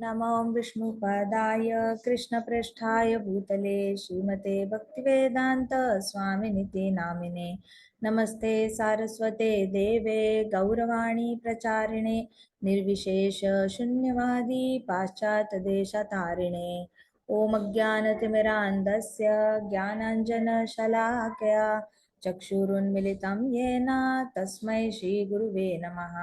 नमो विष्णुपादाय कृष्णप्रेष्ठाय भूतले श्रीमते भक्तिवेदांत स्वामिनिति नामिने नमस्ते सारस्वते देवे गौरवाणी प्रचारिणे निर्विशेष शून्यवादी पाश्चात्यदेशतारिणे ओम अज्ञानतिमिरान्धस्य ज्ञानाञ्जनशलाकया चक्षुरुन्मिलितं येन तस्मै श्रीगुरुवे नमः।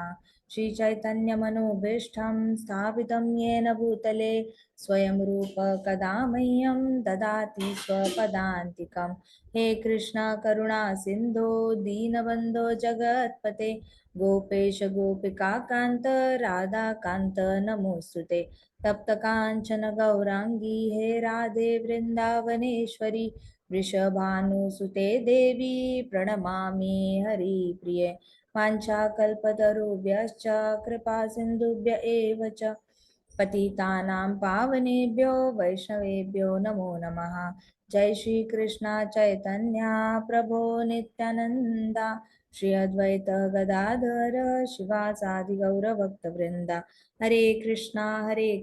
श्रीचैतन्यमनोभीष्टं स्थापितं येन भूतले स्वयं रूप कदा मह्यं ददाति स्वपदान्तिकं। हे कृष्ण करुणा सिन्धो दीनबन्धो जगत्पते गोपेश गोपिका कान्त राधा कान्त नमोस्तुते। तप्त कांचन गौरांगी हे राधे वृंदावनेश्वरी वृषभानुसुते देवी प्रणमामि हरिप्रिये। वाञ्छाकल्पतरुभ्यश्च कृपा सिन्धुभ्य एव च पतितानां पावनेभ्यो वैष्णवेभ्यो नमो नमः। जय श्री कृष्ण चैतन्य प्रभो नित्यानंदा श्री अद्वैत गदाधर शिवासादि गौरभक्तवृंदा। हरे कृष्णा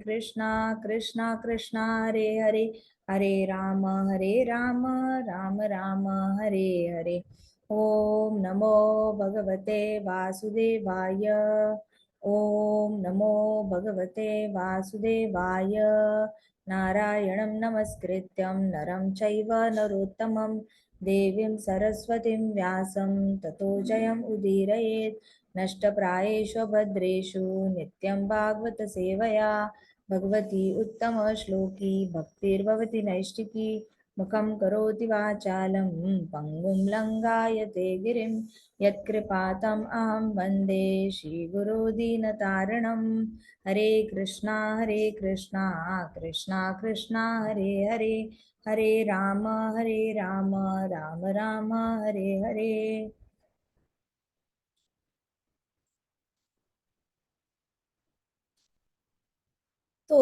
कृष्णा कृष्णा हरे हरे हरे राम राम राम हरे हरे। ओम नमो भगवते वासुदेवाय। ओम नमो भगवते वासुदेवाय। नारायणं नमस्कृत्यं नरं चैव नरोत्तमं देवीं सरस्वतीं व्यासं ततो जयम् उदीरयेत्। नष्टप्रायेषु भद्रेषु नित्यं भागवत सेवया भगवती उत्तमश्लोकी भक्तिर्भवति नैष्टिकी। मुखं करोति वाचालं पङ्गुं लङ्घायते गिरिं यत्कृपातम् अहं वन्दे श्रीगुरो दीनतारिणं। हरे कृष्णा कृष्णा कृष्णा हरे हरे हरे राम राम राम हरे हरे। तो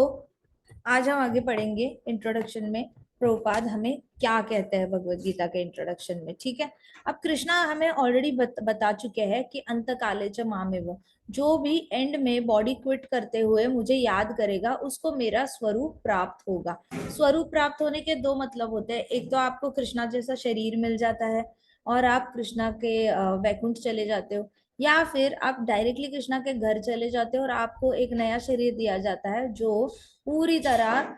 आज हम आगे पढ़ेंगे इंट्रोडक्शन में प्रभुपाद हमें क्या कहते हैं भगवत गीता के इंट्रोडक्शन में। ठीक है, अब कृष्णा हमें ऑलरेडी बता चुके हैं कि अंत काले च मामेव, जो भी एंड में बॉडी क्विट करते हुए मुझे याद करेगा उसको मेरा स्वरूप प्राप्त होगा। स्वरूप प्राप्त होने के दो मतलब होते हैं, एक तो आपको कृष्णा जैसा शरीर मिल जाता है और आप कृष्णा के वैकुंठ चले जाते हो, या फिर आप डायरेक्टली कृष्णा के घर चले जाते हो और आपको एक नया शरीर दिया जाता है जो पूरी तरह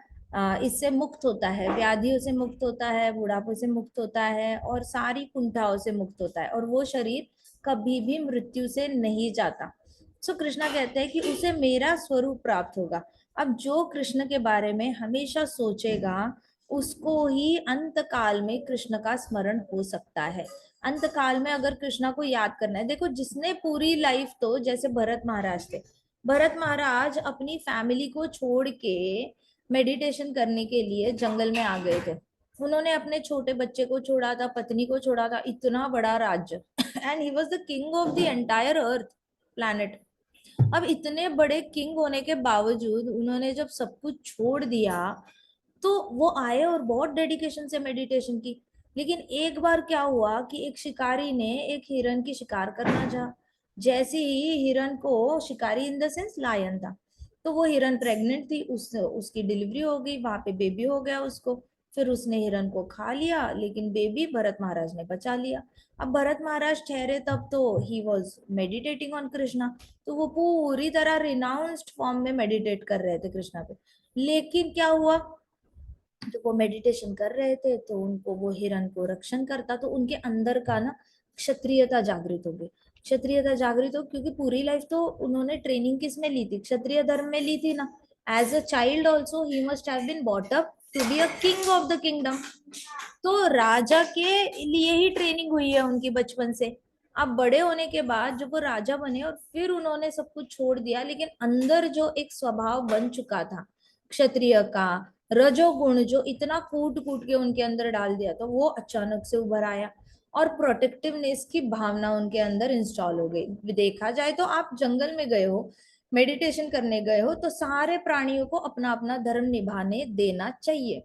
इससे मुक्त होता है, व्याधियों से मुक्त होता है, बुढ़ापे से मुक्त होता है और सारी कुंठाओं से मुक्त होता है, और वो शरीर कभी भी मृत्यु से नहीं जाता। सो कृष्णा कहते हैं कि उसे मेरा स्वरूप प्राप्त होगा। अब जो कृष्ण के बारे में हमेशा सोचेगा उसको ही अंत काल में कृष्ण का स्मरण हो सकता है। अंत काल में अगर कृष्णा को याद करना है, देखो जिसने पूरी लाइफ, तो जैसे भरत महाराज थे, भरत महाराज अपनी फैमिली को छोड़ के मेडिटेशन करने के लिए जंगल में आ गए थे। उन्होंने अपने छोटे बच्चे को छोड़ा था, पत्नी को छोड़ा था, इतना बड़ा राज्य and he was the king of the entire earth planet. अब इतने बड़े किंग होने के बावजूद उन्होंने जब सब कुछ छोड़ दिया तो वो आए और बहुत डेडिकेशन से मेडिटेशन की। लेकिन एक बार क्या हुआ कि एक शिकारी ने एक हिरन की शिकार करना चाहा। जैसे ही हिरन को, शिकारी इन द सेंस लायन था, तो वो हिरन प्रेग्नेंट थी, उसकी डिलीवरी हो गई, वहां पे बेबी हो गया उसको। फिर उसने हिरन को खा लिया, लेकिन बेबी भरत महाराज ने बचा लिया। अब भरत महाराज ठहरे तब तो he was meditating on Krishna, तो वो पूरी तरह रिनाउंस्ड फॉर्म में मेडिटेट कर रहे थे कृष्णा पे। लेकिन क्या हुआ, जब वो मेडिटेशन कर रहे थे तो उनको वो हिरन को रक्षण करता, तो उनके अंदर का ना क्षत्रियता जागृत हो गई। क्षत्रियता जागृत हो, क्योंकि पूरी लाइफ तो उन्होंने ट्रेनिंग किस में ली थी, क्षत्रिय धर्म में ली थी ना। As a child also he must have been brought up to be a king of the kingdom. तो राजा के लिए ही ट्रेनिंग हुई है उनकी बचपन से। अब बड़े होने के बाद जब वो राजा बने और फिर उन्होंने सब कुछ छोड़ दिया, लेकिन अंदर जो एक स्वभाव बन चुका था क्षत्रिय का, रजोगुण जो इतना कूट कूट के उनके अंदर डाल दिया, तो वो अचानक से उभर आया और प्रोटेक्टिवनेस की भावना उनके अंदर इंस्टॉल हो गई। देखा जाए तो आप जंगल में गए हो, मेडिटेशन करने गए हो, तो सारे प्राणियों को अपना अपना धर्म निभाने देना चाहिए।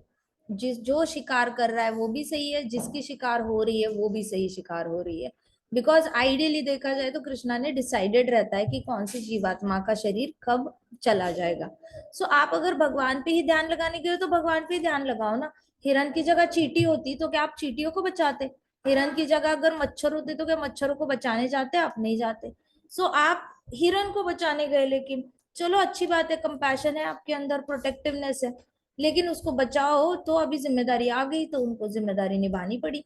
जिस जो शिकार कर रहा है वो भी सही है, जिसकी शिकार हो रही है वो भी सही शिकार हो रही है। बिकॉज आइडियली देखा जाए तो कृष्णा ने डिसाइडेड रहता है कि कौन सी जीवात्मा का शरीर कब चला जाएगा। सो आप अगर भगवान पे ही ध्यान लगाने के हो तो भगवान पे ही ध्यान लगाओ ना। हिरन की जगह चींटी होती तो क्या आप चींटियों को बचाते? हिरन की जगह अगर मच्छर होते तो क्या मच्छरों को बचाने जाते? आप नहीं जाते। सो आप हिरन को बचाने गए, लेकिन चलो अच्छी बात है, कंपैशन है आपके अंदर, प्रोटेक्टिवनेस है, लेकिन उसको बचाओ तो अभी जिम्मेदारी आ गई, तो उनको जिम्मेदारी निभानी पड़ी।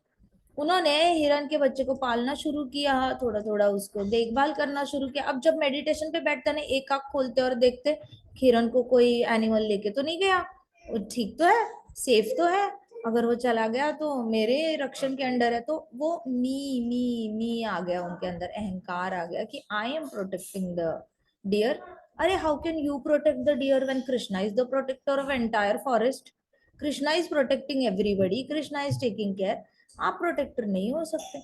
उन्होंने हिरन के बच्चे को पालना शुरू किया, थोड़ा थोड़ा उसको देखभाल करना शुरू किया। अब जब मेडिटेशन पे बैठते ना, एक आंख खोलते और देखते हिरन को कोई एनिमल लेके तो नहीं गया, वो ठीक तो है, सेफ तो है, अगर वो चला गया तो मेरे रक्षण के अंडर है। तो वो मी आ गया उनके अंदर, अहंकार आ गया कि I am protecting the deer. अरे how can you protect the deer when Krishna is the protector of entire forest? Krishna is protecting everybody, Krishna is taking care, आप प्रोटेक्टर नहीं हो सकते।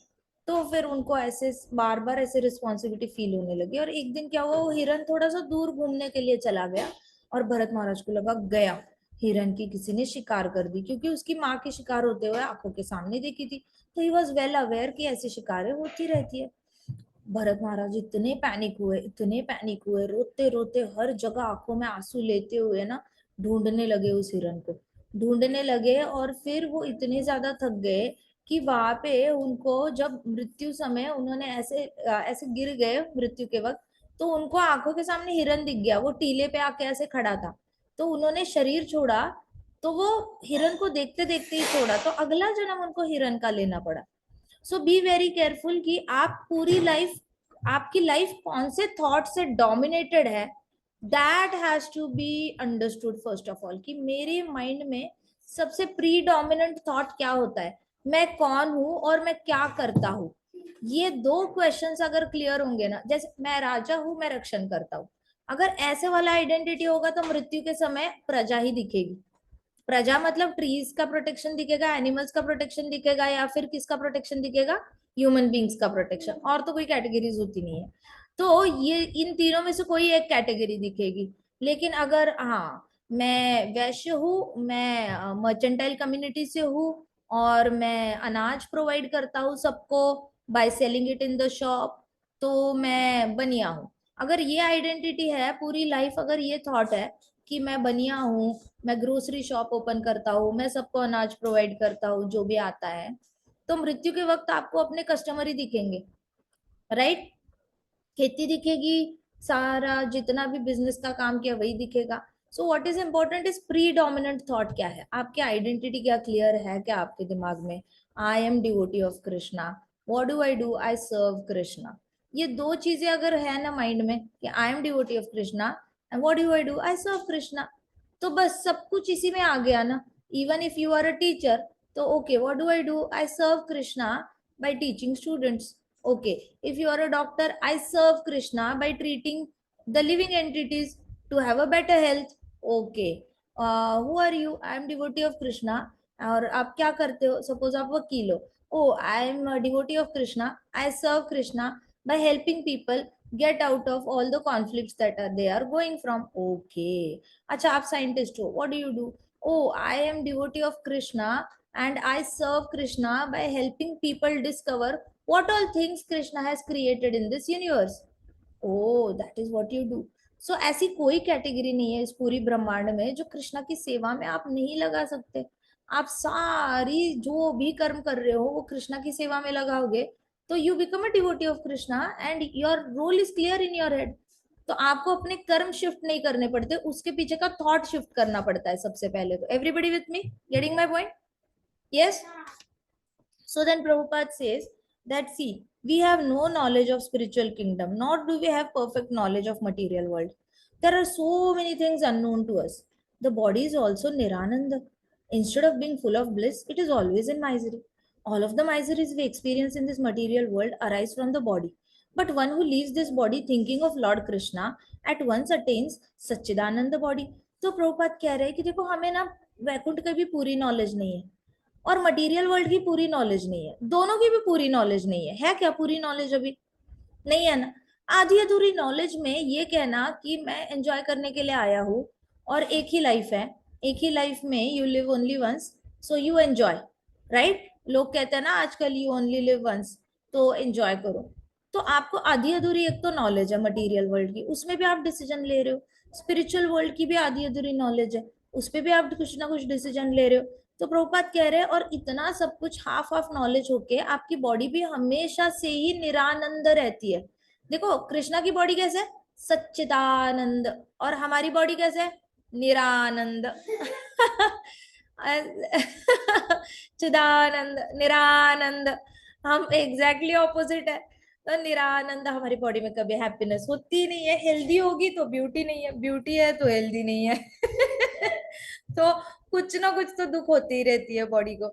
तो फिर उनको ऐसे बार बार ऐसे रिस्पॉन्सिबिलिटी फील होने लगी। और एक दिन क्या हुआ, वो हिरन थोड़ा सा दूर घूमने के लिए चला गया और भरत महाराज को लगा गया हिरन की किसी ने शिकार कर दी, क्योंकि उसकी माँ की शिकार होते हुए आंखों के सामने देखी थी। तो ही वॉज वेल अवेयर कि ऐसी शिकारें होती रहती है। भरत महाराज इतने पैनिक हुए, इतने पैनिक हुए, रोते रोते हर जगह आंखों में आंसू लेते हुए ना ढूंढने लगे उस हिरन को, ढूंढने लगे। और फिर वो इतने ज्यादा थक गए कि वहां पे उनको जब मृत्यु समय उन्होंने ऐसे ऐसे गिर गए मृत्यु के वक्त, तो उनको आंखों के सामने हिरन दिख गया, वो टीले पे आके ऐसे खड़ा था। तो उन्होंने शरीर छोड़ा, तो वो हिरन को देखते देखते ही छोड़ा, तो अगला जन्म उनको हिरन का लेना पड़ा। सो बी वेरी केयरफुल कि आप पूरी लाइफ, आपकी लाइफ कौन से थॉट से डोमिनेटेड है, that has to be understood first of all, कि मेरे माइंड में सबसे प्री डोमिनेंट थॉट क्या होता है, मैं कौन हूं और मैं क्या करता हूं। ये दो क्वेश्चंस अगर क्लियर होंगे ना, जैसे मैं राजा हूं, मैं रक्षण करता हूं, अगर ऐसे वाला आइडेंटिटी होगा तो मृत्यु के समय प्रजा ही दिखेगी। प्रजा मतलब ट्रीज का प्रोटेक्शन दिखेगा, एनिमल्स का प्रोटेक्शन दिखेगा, या फिर किसका प्रोटेक्शन दिखेगा, ह्यूमन बींग्स का प्रोटेक्शन, और तो कोई कैटेगरीज होती नहीं है। तो ये इन तीनों में से कोई एक कैटेगरी दिखेगी। लेकिन अगर हाँ, मैं वैश्य हूँ, मैं मर्चेंटाइल कम्युनिटी से हूँ, और मैं अनाज प्रोवाइड करता हूँ सबको by selling it in the shop, तो मैं बनिया हूँ। अगर ये आइडेंटिटी है पूरी लाइफ, अगर ये थॉट है कि मैं बनिया हूँ, मैं ग्रोसरी शॉप ओपन करता हूँ, मैं सबको अनाज प्रोवाइड करता हूँ जो भी आता है, तो मृत्यु के वक्त आपको अपने कस्टमर ही दिखेंगे, राइट? खेती दिखेगी, सारा जितना भी बिजनेस का काम किया वही दिखेगा। So what is important is pre dominant thought क्या है, आपकी आइडेंटिटी क्या क्लियर है क्या आपके दिमाग में? I am devotee of Krishna, what do, I serve Krishna. ये दो चीजें अगर है ना माइंड में कि I am devotee of Krishna and what do, I serve Krishna, तो बस सब कुछ इसी में आ गया ना। Even if you are a teacher, तो okay, what do, I serve Krishna by teaching students. Okay, if you are a doctor, I serve Krishna by treating the living entities to have a better health. Okay, who are you? I am devotee of Krishna. और आप क्या करते हो? Suppose आप वकील हो, oh I am a devotee of Krishna, I serve Krishna by helping people get out of all the conflicts that they are going from. Okay, अच्छा आप साइंटिस्ट हो, what do? Oh, I am devotee of Krishna and I serve Krishna by helping people discover what all things Krishna has created in this universe. Oh, that is what you do. So ऐसी कोई category नहीं है इस पूरी ब्रह्मांड में जो कृष्णा की सेवा में आप नहीं लगा सकते। आप सारी जो भी कर्म कर रहे हो वो कृष्णा की सेवा में लगाओगे, तो you become a devotee of Krishna and your role is clear in your head. तो आपको अपने कर्म शिफ्ट नहीं करने पड़ते, उसके पीछे का थॉट शिफ्ट करना पड़ता है सबसे पहले। तो everybody with me, getting my point? Yes. So then Prabhupada says that see, we have no knowledge of spiritual kingdom, nor do we have perfect knowledge of material world. There are so many things unknown to us. The body is also Nirananda. Instead of being full of bliss, it is always in misery. All of the miseries we experience in this material world arise from the body. But one who leaves this body thinking of Lord Krishna at once attains Satchidananda body. तो प्रभुपाद कह रहे हैं कि देखो हमें ना वैकुंठ की भी पूरी नॉलेज नहीं है और मटेरियल वर्ल्ड की पूरी नॉलेज नहीं है, दोनों की भी पूरी नॉलेज नहीं है क्या पूरी नॉलेज अभी? नहीं है ना। आधी अधूरी नॉलेज में ये कहना कि मैं एंजॉय करने के लिए आया हूँ और एक ही लाइफ है, एक ही लाइफ में you live only once, so you enjoy, right? लोग कहते हैं ना आजकल यू ओनली लिव वंस, तो एंजॉय करो। तो आपको आधी अधूरी एक तो नॉलेज है मटेरियल वर्ल्ड की, उसमें भी आप डिसीजन ले रहे हो। स्पिरिचुअल वर्ल्ड की भी आधी अधूरी नॉलेज है, उस पे भी आप कुछ ना कुछ डिसीजन ले रहे हो। तो प्रभुपाद कह रहे हैं और इतना सब कुछ हाफ हाफ नॉलेज होके आपकी बॉडी भी हमेशा से ही निरानंद रहती है। देखो कृष्णा की बॉडी कैसे है, सच्चिदानंद, और हमारी बॉडी कैसे है, निरानंद। चिदानंद, निरानंद, हम एग्जैक्टली ऑपोजिट है। तो निरानंद, हमारी बॉडी में कभी हैप्पीनेस होती नहीं है, हेल्दी होगी तो ब्यूटी नहीं है, ब्यूटी है तो हेल्दी नहीं है। तो कुछ ना कुछ तो दुख होती ही रहती है बॉडी को।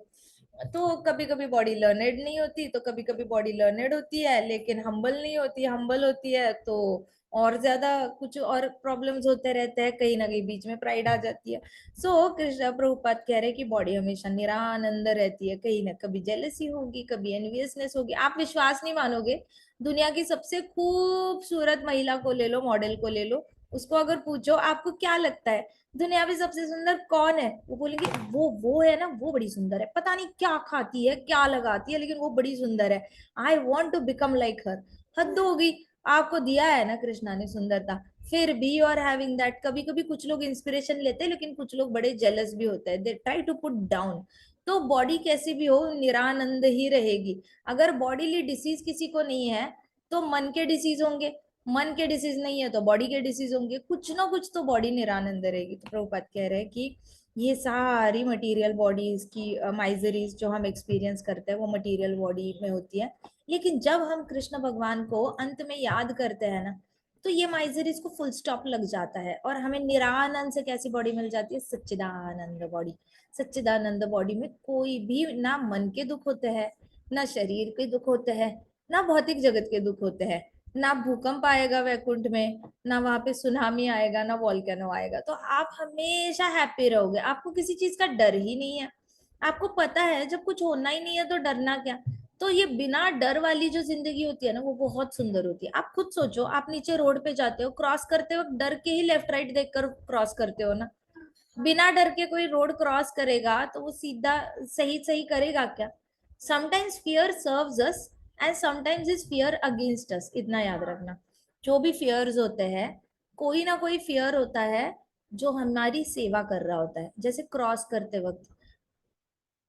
तो कभी कभी बॉडी लर्नेड नहीं होती, तो कभी कभी बॉडी लर्नेड होती है लेकिन हम्बल नहीं होती, हम्बल होती है तो और ज्यादा कुछ और प्रॉब्लम्स होते रहते हैं, कहीं ना कहीं बीच में प्राइड आ जाती है। सो कृष्ण प्रभुपाद कह रहे हैं कि बॉडी हमेशा निरानंद रहती है, कहीं ना कभी जेलसी होगी, कभी एनवियसनेस होगी। आप विश्वास नहीं मानोगे, दुनिया की सबसे खूबसूरत महिला को ले लो, मॉडल को ले लो, उसको अगर पूछो आपको क्या लगता है दुनिया में सबसे सुंदर कौन है, वो बोलेंगे वो है ना, वो बड़ी सुंदर है, पता नहीं क्या खाती है क्या लगाती है लेकिन वो बड़ी सुंदर है, I want to become like her. हद होगी, आपको दिया है ना कृष्णा ने सुंदरता, फिर भी यू आर हैविंग दैट। कभी कभी कुछ लोग इंस्पिरेशन लेते हैं लेकिन कुछ लोग बड़े जेलस भी होते हैं, they try to put down. तो बॉडी कैसी भी हो निरानंद ही रहेगी। अगर बॉडीली डिसीज किसी को नहीं है तो मन के डिसीज होंगे, मन के डिसीज नहीं है तो बॉडी के डिसीज होंगे, कुछ ना कुछ तो बॉडी निरानंद रहेगी। तो प्रभुपाद कह रहे हैं कि ये सारी मटेरियल बॉडीज की माइजरीज जो हम एक्सपीरियंस करते हैं वो मटेरियल बॉडी में होती है, लेकिन जब हम कृष्ण भगवान को अंत में याद करते हैं ना, तो ये माइजरीज को फुल स्टॉप लग जाता है और हमें निरानंद से कैसी बॉडी मिल जाती है, सच्चिदानंद बॉडी। सच्चिदानंद बॉडी में कोई भी ना मन के दुख होते हैं, ना शरीर के दुख होते हैं, ना भौतिक जगत के दुख होते हैं, ना भूकंप आएगा वैकुंठ में, ना वहां पे सुनामी आएगा, ना वॉल्केनो आएगा। तो आप हमेशा हैप्पी रहोगे, आपको किसी चीज का डर ही नहीं है। आपको पता है जब कुछ होना ही नहीं है तो डरना क्या। तो ये बिना डर वाली जो जिंदगी होती है ना वो बहुत सुंदर होती है। आप खुद सोचो, आप नीचे रोड पे जाते हो, क्रॉस करते हो डर के ही लेफ्ट राइट देखकर क्रॉस करते हो ना। बिना डर के कोई रोड क्रॉस करेगा तो वो सीधा सही सही करेगा क्या। Sometimes fear serves us and sometimes is fear against us, इतना याद रखना। जो भी फियर्स होते हैं, कोई ना कोई फियर होता है जो हमारी सेवा कर रहा होता है। जैसे क्रॉस करते वक्त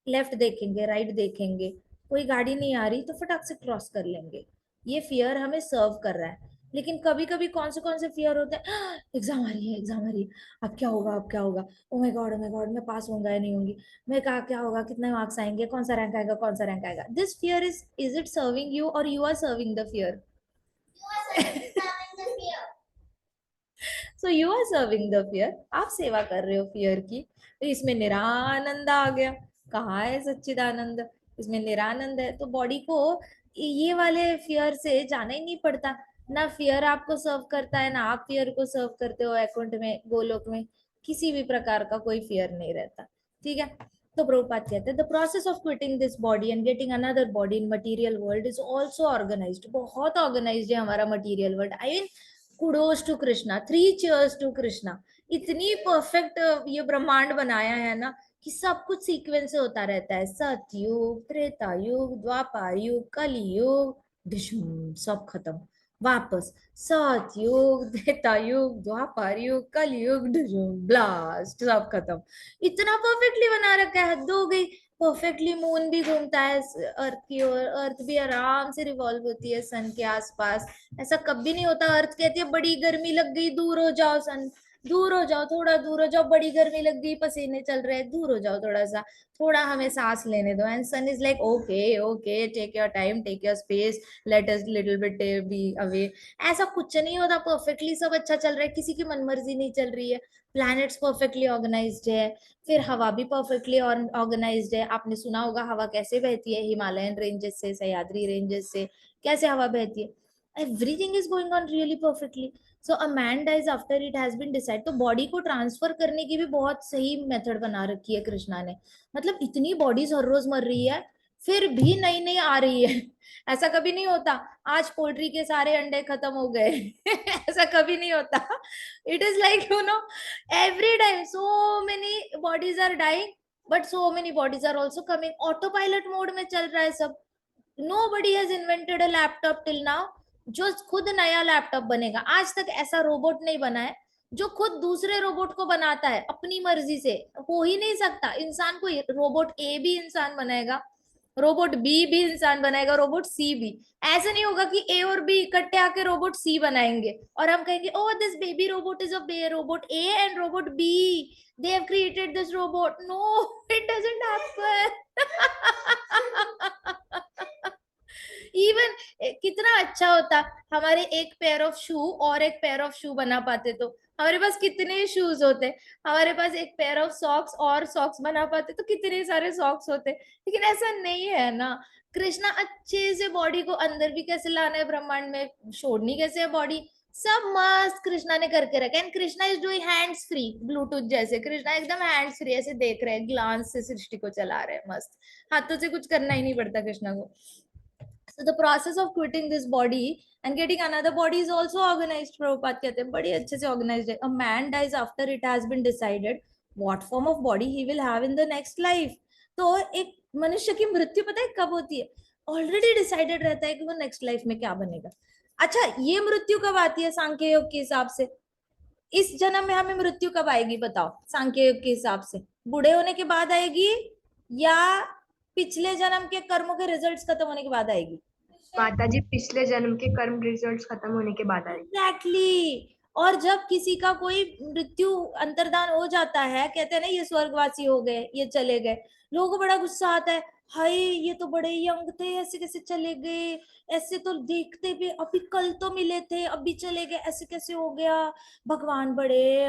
लेफ्ट देखेंगे, राइट देखेंगे, कोई गाड़ी नहीं आ रही तो फटाक से क्रॉस कर लेंगे, ये फियर हमें सर्व कर रहा है। लेकिन कभी कौन से फियर होते हैं, एग्जाम आ रही है, एग्जाम आ रही है, अब क्या होगा, अब क्या होगा, oh my God, oh my God, मैं पास होऊंगा या नहीं होंगी, मैं कहा क्या होगा, कितने मार्क्स आएंगे, कौन सा रैंक आएगा, कौन सा रैंक आएगा। This fear is it serving you or you are serving the fear. So you are serving the fear, आप सेवा कर रहे हो फियर की। तो इसमें निरानंद आ गया, कहाँ है सच्चिदानंद, इसमें निरानंद है। तो बॉडी को ये वाले फियर से जाना ही नहीं पड़ता, ना फियर आपको सर्व करता है ना आप फियर को सर्व करते हो। अकाउंट में गोलोक में किसी भी प्रकार का कोई फियर नहीं रहता, ठीक है। तो प्रभुपाद कहते हैं the process of quitting this body and getting another body in material world is also organised. बहुत ऑर्गेनाइज्ड है हमारा material world. I mean kudos to Krishna, three cheers to Krishna. इतनी परफेक्ट ये ब्रह्मांड बनाया है ना कि सब कुछ सीक्वेंस से होता रहता है, सतयुग, त्रेता युग, द्वापर युग, कलयुग, डिशुम, सब खत्म। वापस सतयुग, त्रेता युग, द्वापर युग, कलयुग, डिशुम, ब्लास्ट, सब खत्म। इतना परफेक्टली बना रखा है, हद हो गई। परफेक्टली मून भी घूमता है अर्थ की ओर, अर्थ भी आराम से रिवॉल्व होती है सन के आसपास। ऐसा कभी नहीं होता अर्थ कहती है बड़ी गर्मी लग गई, दूर हो जाओ सन, दूर हो जाओ, थोड़ा दूर हो जाओ, बड़ी गर्मी लग गई, पसीने चल रहे हैं, दूर हो जाओ थोड़ा सा, थोड़ा हमें सांस लेने दो। And sun is like okay okay, take your time, take your space, let us little bit be away. ऐसा कुछ नहीं होता, परफेक्टली सब अच्छा चल रहा है, किसी की मनमर्जी नहीं चल रही है। प्लैनेट्स परफेक्टली ऑर्गेनाइज्ड है, फिर हवा भी परफेक्टली ऑर्गेनाइज्ड है। आपने सुना होगा हवा कैसे बहती है, हिमालयन रेंजेस से, सह्याद्री रेंजेस से कैसे हवा बहती है। Everything is going on really perfectly. So a man dies after it has been decide. तो बॉडी को ट्रांसफर करने की भी बहुत सही मेथड बना रखी है कृष्णा ने। मतलब इतनी बॉडीज हर रोज मर रही है, फिर भी नई नई आ रही है। ऐसा कभी नहीं होता आज पोल्ट्री के सारे अंडे खत्म हो गए। ऐसा कभी नहीं होता। It is like every time so many bodies are dying, but so many bodies are also coming। Auto pilot mode में चल रहा है सब। nobody has invented a laptop till now, जो खुद नया लैपटॉप बनेगा, आज तक ऐसा रोबोट नहीं बना है जो खुद दूसरे रोबोट को बनाता है अपनी मर्जी से, हो ही नहीं सकता। इंसान को रोबोट ए भी इंसान बनाएगा, रोबोट बी भी इंसान बनाएगा, रोबोट सी भी। ऐसे नहीं होगा कि ए और बी इकट्ठे आके रोबोट सी बनाएंगे और हम कहेंगे oh this baby robot is a robot A and robot B, they have created this robot. No, it doesn't happen. Even कितना अच्छा होता हमारे एक पेयर ऑफ शू और एक पेयर ऑफ शू बना पाते, तो हमारे पास कितने शूज होते। हमारे पास एक पेयर ऑफ सॉक्स और सॉक्स बना पाते तो कितने सारे सॉक्स होते। लेकिन ऐसा नहीं है ना। कृष्णा अच्छे से बॉडी को अंदर भी कैसे लाना है ब्रह्मांड में, छोड़नी कैसे है बॉडी, सब मस्त कृष्णा ने करके रखा है। And Krishna is doing hands free, Bluetooth जैसे कृष्णा एकदम हैंड्स फ्री ऐसे देख रहे हैं, ग्लांस से सृष्टि को चला रहे हैं मस्त, हाथों से कुछ करना ही नहीं पड़ता कृष्णा को। So the process of quitting this body and getting another body is also organized. Prabhupada कहते हैं बड़ी अच्छे से organized है. A man dies after it has been decided what form of body he will have in the next life. तो एक मनुष्य की मृत्यु पता है कब होती है? ऑलरेडी डिसाइडेड रहता है कि वो नेक्स्ट लाइफ में क्या बनेगा। अच्छा, ये मृत्यु कब आती है सांख्य योग के हिसाब से? इस जन्म में हमें मृत्यु कब आएगी बताओ सांख्य योग के हिसाब से? बूढ़े होने के बाद आएगी या पिछले जन्म के कर्मों के रिजल्ट्स खत्म होने के बाद आएगी? माता जी, पिछले जन्म के कर्म रिजल्ट्स खत्म होने के बाद आएगी। एग्जैक्टली। और जब किसी का कोई मृत्यु अंतर्धान हो जाता है, कहते हैं ना ये स्वर्गवासी हो गए, ये चले गए, लोगों को बड़ा गुस्सा आता है, हाय ये तो बड़े यंग थे, ऐसे कैसे चले गए, ऐसे तो देखते भी अभी कल तो मिले थे अभी चले गए, ऐसे कैसे हो गया। भगवान बड़े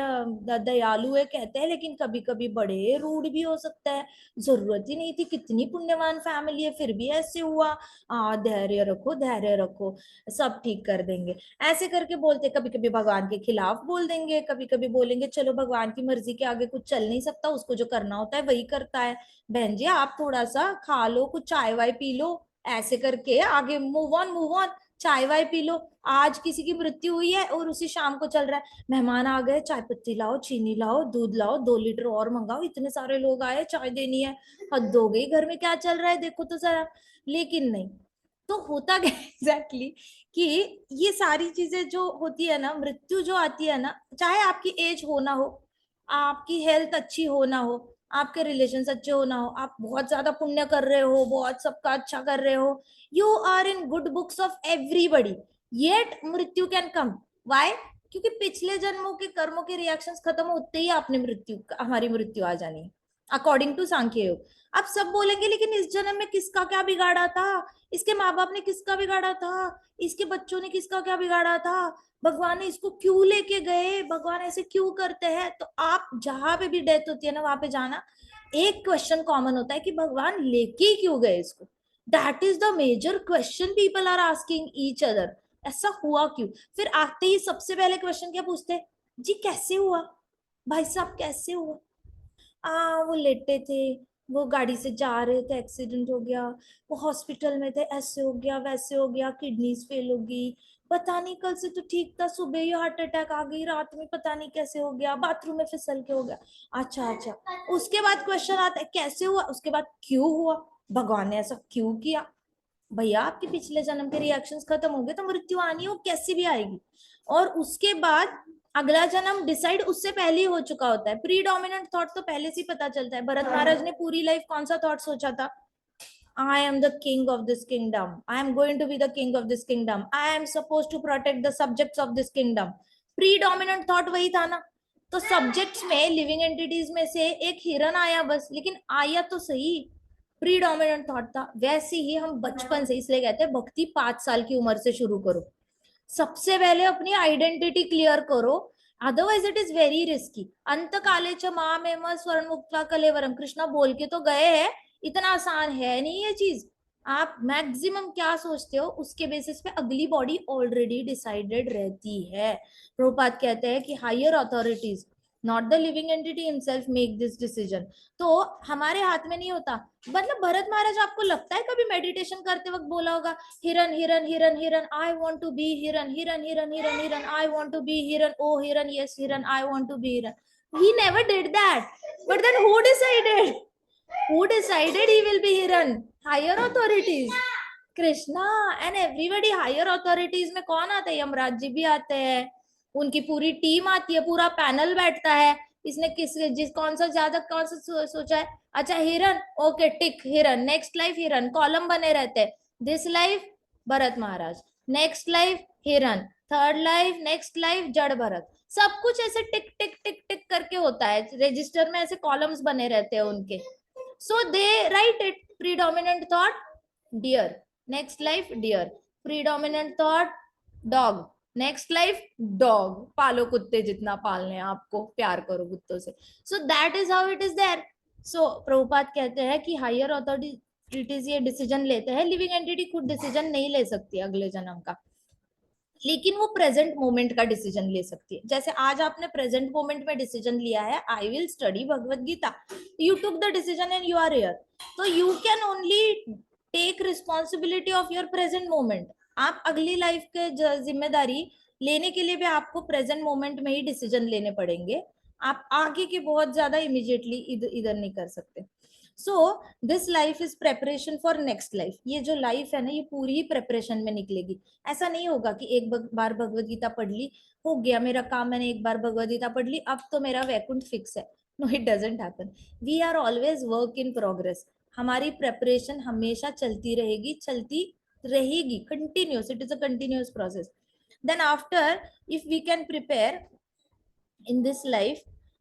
दयालु है कहते हैं, लेकिन कभी कभी बड़े रूड भी हो सकता है, जरूरत ही नहीं थी, कितनी पुण्यवान फैमिली है फिर भी ऐसे हुआ। धैर्य रखो धैर्य रखो, सब ठीक कर देंगे, ऐसे करके बोलते। कभी कभी भगवान के खिलाफ बोल देंगे, कभी कभी बोलेंगे चलो भगवान की मर्जी के आगे कुछ चल नहीं सकता, उसको जो करना होता है वही करता है, बहन जी आप थोड़ा सा खा लो, कुछ चाय वाय पी लो, ऐसे करके आगे मूव ऑन मूव ऑन। चाय वाय पी लो, आज किसी की मृत्यु हुई है और उसी शाम को चल रहा है मेहमान आ गए, चाय पत्ती लाओ, चीनी लाओ, दूध लाओ, 2 लीटर और मंगाओ, इतने सारे लोग आए चाय देनी है, हद हो गई, घर में क्या चल रहा है देखो तो जरा। लेकिन नहीं, तो होता क्या एग्जैक्टली कि ये सारी चीजें जो होती है ना, मृत्यु जो आती है ना, चाहे आपकी एज हो ना हो, आपकी हेल्थ अच्छी हो ना हो, आपके रिलेशन अच्छे हो ना हो, आप बहुत ज्यादा पुण्य कर रहे हो, बहुत सबका अच्छा कर रहे हो, you are in good books of everybody, yet मृत्यु कैन कम। वाई? क्योंकि पिछले जन्मों के कर्मों के रिएक्शंस खत्म होते ही आपने मृत्यु, हमारी मृत्यु आ जानी है अकॉर्डिंग टू सांख्य योग। आप सब बोलेंगे लेकिन इस जन्म में किसका क्या बिगाड़ा था, इसके माँ बाप ने किसका बिगाड़ा था, इसके बच्चों ने किसका क्या बिगाड़ा था, भगवान ने इसको क्यों लेके गए, भगवान ऐसे क्यों करते हैं। तो आप जहां पे भी डेथ होती है ना, वहां पे जाना, एक क्वेश्चन कॉमन होता है कि भगवान लेके ही क्यों गए इसको। That is the major question people are asking each other, ऐसा हुआ क्यों। फिर आते ही सबसे पहले क्वेश्चन क्या पूछते हैं जी, कैसे हुआ भाई साहब, कैसे हुआ। वो लेटे थे, वो गाड़ी से जा रहे थे, एक्सीडेंट हो गया, वो हॉस्पिटल में थे, ऐसे हो गया वैसे हो गया, किडनीज फेल हो गई, पता नहीं कल से तो ठीक था, सुबह ही हार्ट अटैक आ गई, रात में पता नहीं कैसे हो गया, बाथरूम में फिसल के हो गया। अच्छा अच्छा, उसके बाद क्वेश्चन आता है कैसे हुआ, उसके बाद क्यों हुआ, भगवान ने ऐसा क्यों किया। भैया आपके पिछले जन्म के रिएक्शंस खत्म हो गए तो मृत्यु आनी हो कैसी भी आएगी। और उसके बाद अगला जन्म डिसाइड उससे पहले ही हो चुका होता है, प्री डोमिनेंट थॉट तो पहले से ही पता चलता है। भरत महाराज ने पूरी लाइफ कौन सा थॉट सोचा था, I am the king of this kingdom, I am going to be the king of this kingdom, I am supposed to protect the subjects of this kingdom। Predominant thought वही था ना। तो subjects में living entities में से एक हिरन आया बस, लेकिन आया तो सही, प्रीडोमिनेंट थॉट था। वैसे ही हम बचपन से, इसलिए कहते हैं भक्ति 5 साल की उम्र से शुरू करो, सबसे पहले अपनी आइडेंटिटी क्लियर करो, otherwise it is very risky. अंत काले च मामेव स्वर्ण मुक्त्वा कलेवरम, कृष्णा बोल के तो गए हैं, इतना आसान है नहीं ये चीज। आप मैक्सिमम क्या सोचते हो उसके बेसिस पे अगली बॉडी ऑलरेडी डिसाइडेड रहती है। प्रभुपाद कहते हैं कि higher authorities, not the living entity himself make this decision. तो हमारे हाथ में नहीं होता। मतलब भरत महाराज आपको लगता है कभी मेडिटेशन करते वक्त बोला होगा हिरन हिरन हिरन हिरन, आई वांट टू बी हिरन हिरन हिरन हिरन हिरन, आई वांट टू बी हिरन, ओ हिरन यस हिरन, आई वांट टू बी हिरन। He never did that. But then who decided? Who decided he will be Hiran? Higher authorities. Krishna and everybody, higher authorities में कौन आता है? यमराज जी भी आते हैं, उनकी पूरी टीम आती है, पूरा पैनल बैठता है। इसने किस जिस कौन सा ज्यादा कौन सा सोचा है? अच्छा हिरन, ओके टिक हिरन, नेक्स्ट लाइफ हिरन, कॉलम बने रहते हैं। This life Bharat Maharaj, next life हिरन, थर्ड लाइफ, नेक्स्ट लाइफ जड़ भरत। सब कुछ ऐसे टिक टिक टिक टिक करके होता है, रजिस्टर में ऐसे कॉलम्स बने रहते हैं उनके। So they write it, predominant thought deer, next life deer, predominant thought dog, next life dog, पालो कुत्ते जितना पालने आपको, प्यार करो कुत्तों से। So that is how it is there. सो प्रभुपाद कहते हैं कि हायर अथॉरिटीज ये डिसीजन लेते हैं, लिविंग एंटिटी खुद डिसीजन नहीं ले सकती अगले जन्म का, लेकिन वो प्रेजेंट मोमेंट का डिसीजन ले सकती है। जैसे आज आपने प्रेजेंट मोमेंट में डिसीजन लिया है, I will study Bhagavad Gita, you took the decision and you are here, तो you can only take responsibility of your present moment. आप अगली लाइफ के जिम्मेदारी लेने के लिए भी आपको प्रेजेंट मोमेंट में ही डिसीजन लेने पड़ेंगे। आप आगे के बहुत ज्यादा इमीडिएटली इधर नहीं कर सकते। So this life is preparation for next life. ये जो लाइफ है ना, ये पूरी ही प्रेपरेशन में निकलेगी। ऐसा नहीं होगा कि एक बार भगवत गीता पढ़ ली, हो गया मेरा काम, मैंने एक बार भगवत गीता पढ़ ली, अब तो मेरा वैकुंठ फिक्स है। No, it doesn't happen. We are always work in progress. हमारी प्रेपरेशन हमेशा चलती रहेगी, चलती रहेगी, continuous, it is a continuous process. Then after, if we can prepare in this life,